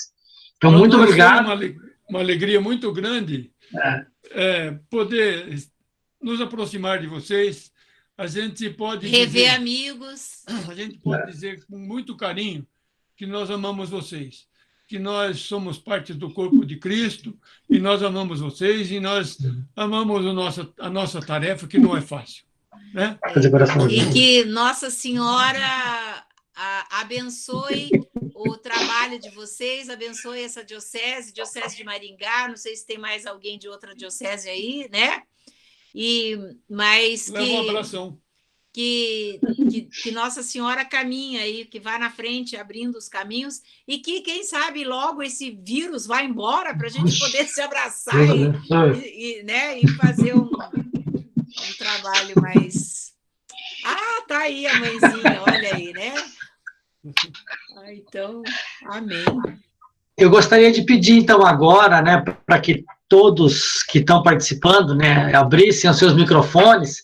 Então, muito obrigado. Uma alegria muito grande poder nos aproximar de vocês. A gente pode rever amigos. A gente pode dizer com muito carinho que nós amamos vocês, que nós somos parte do corpo de Cristo, e nós amamos vocês, e nós amamos a nossa tarefa, que não é fácil, né? E que Nossa Senhora abençoe o trabalho de vocês, abençoe essa diocese de Maringá, não sei se tem mais alguém de outra diocese aí, né? Mas um abração. Que Nossa Senhora caminha aí, que vá na frente abrindo os caminhos, e que, quem sabe, logo esse vírus vá embora para a gente poder se abraçar e fazer um trabalho mais... tá aí a mãezinha, olha aí, né? Então, amém. Eu gostaria de pedir, então, agora, né, para que todos que estão participando, né, abrissem os seus microfones.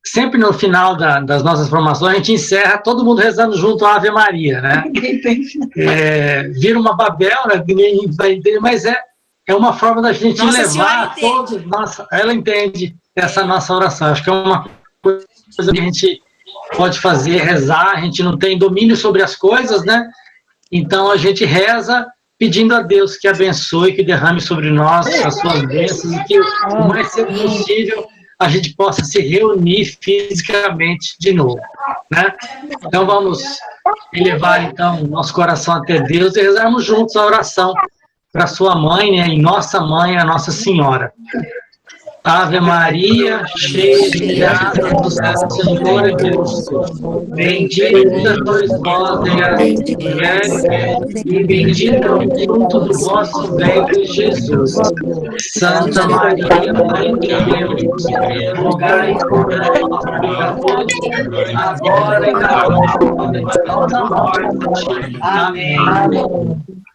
Sempre no final das nossas formações, a gente encerra todo mundo rezando junto a Ave Maria, né? Vira uma Babel, né? Ninguém vai entender, mas é uma forma da gente levar todos. Ela entende essa nossa oração. Acho que é uma coisa que a gente pode fazer, rezar. A gente não tem domínio sobre as coisas, né? Então a gente reza pedindo a Deus que abençoe, que derrame sobre nós as suas bênçãos e que o mais cedo possível a gente possa se reunir fisicamente de novo, né? Então vamos elevar então nosso coração até Deus e rezarmos juntos a oração para sua mãe, né? E nossa mãe, a Nossa Senhora. Ave Maria, cheia de graça, o Senhor é convosco. Bendita sois vós entre as mulheres, e bendito é o fruto do vosso ventre, Jesus. Santa Maria, Mãe de Deus, rogai por nós, pecadores, agora e na hora de nossa morte. Amém.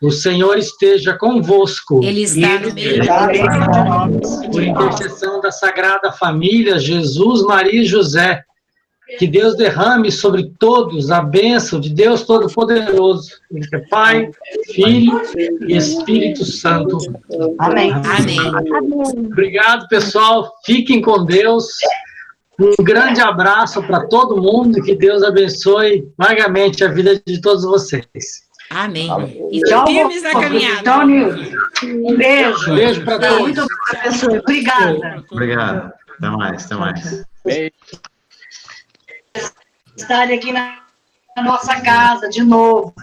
O Senhor esteja convosco. Ele está no meio de nós. Por intercessão da Sagrada Família, Jesus, Maria e José, que Deus derrame sobre todos a bênção de Deus Todo-Poderoso, que é Pai, Filho e Espírito Santo. Amém. Amém. Obrigado, pessoal. Fiquem com Deus. Um grande abraço para todo mundo e que Deus abençoe largamente a vida de todos vocês. Amém. E firmes na caminhada. Tony, um beijo. Beijo para todos. Muito obrigada. Obrigada. Obrigado. Até mais, até mais. Estar aqui na nossa casa de novo.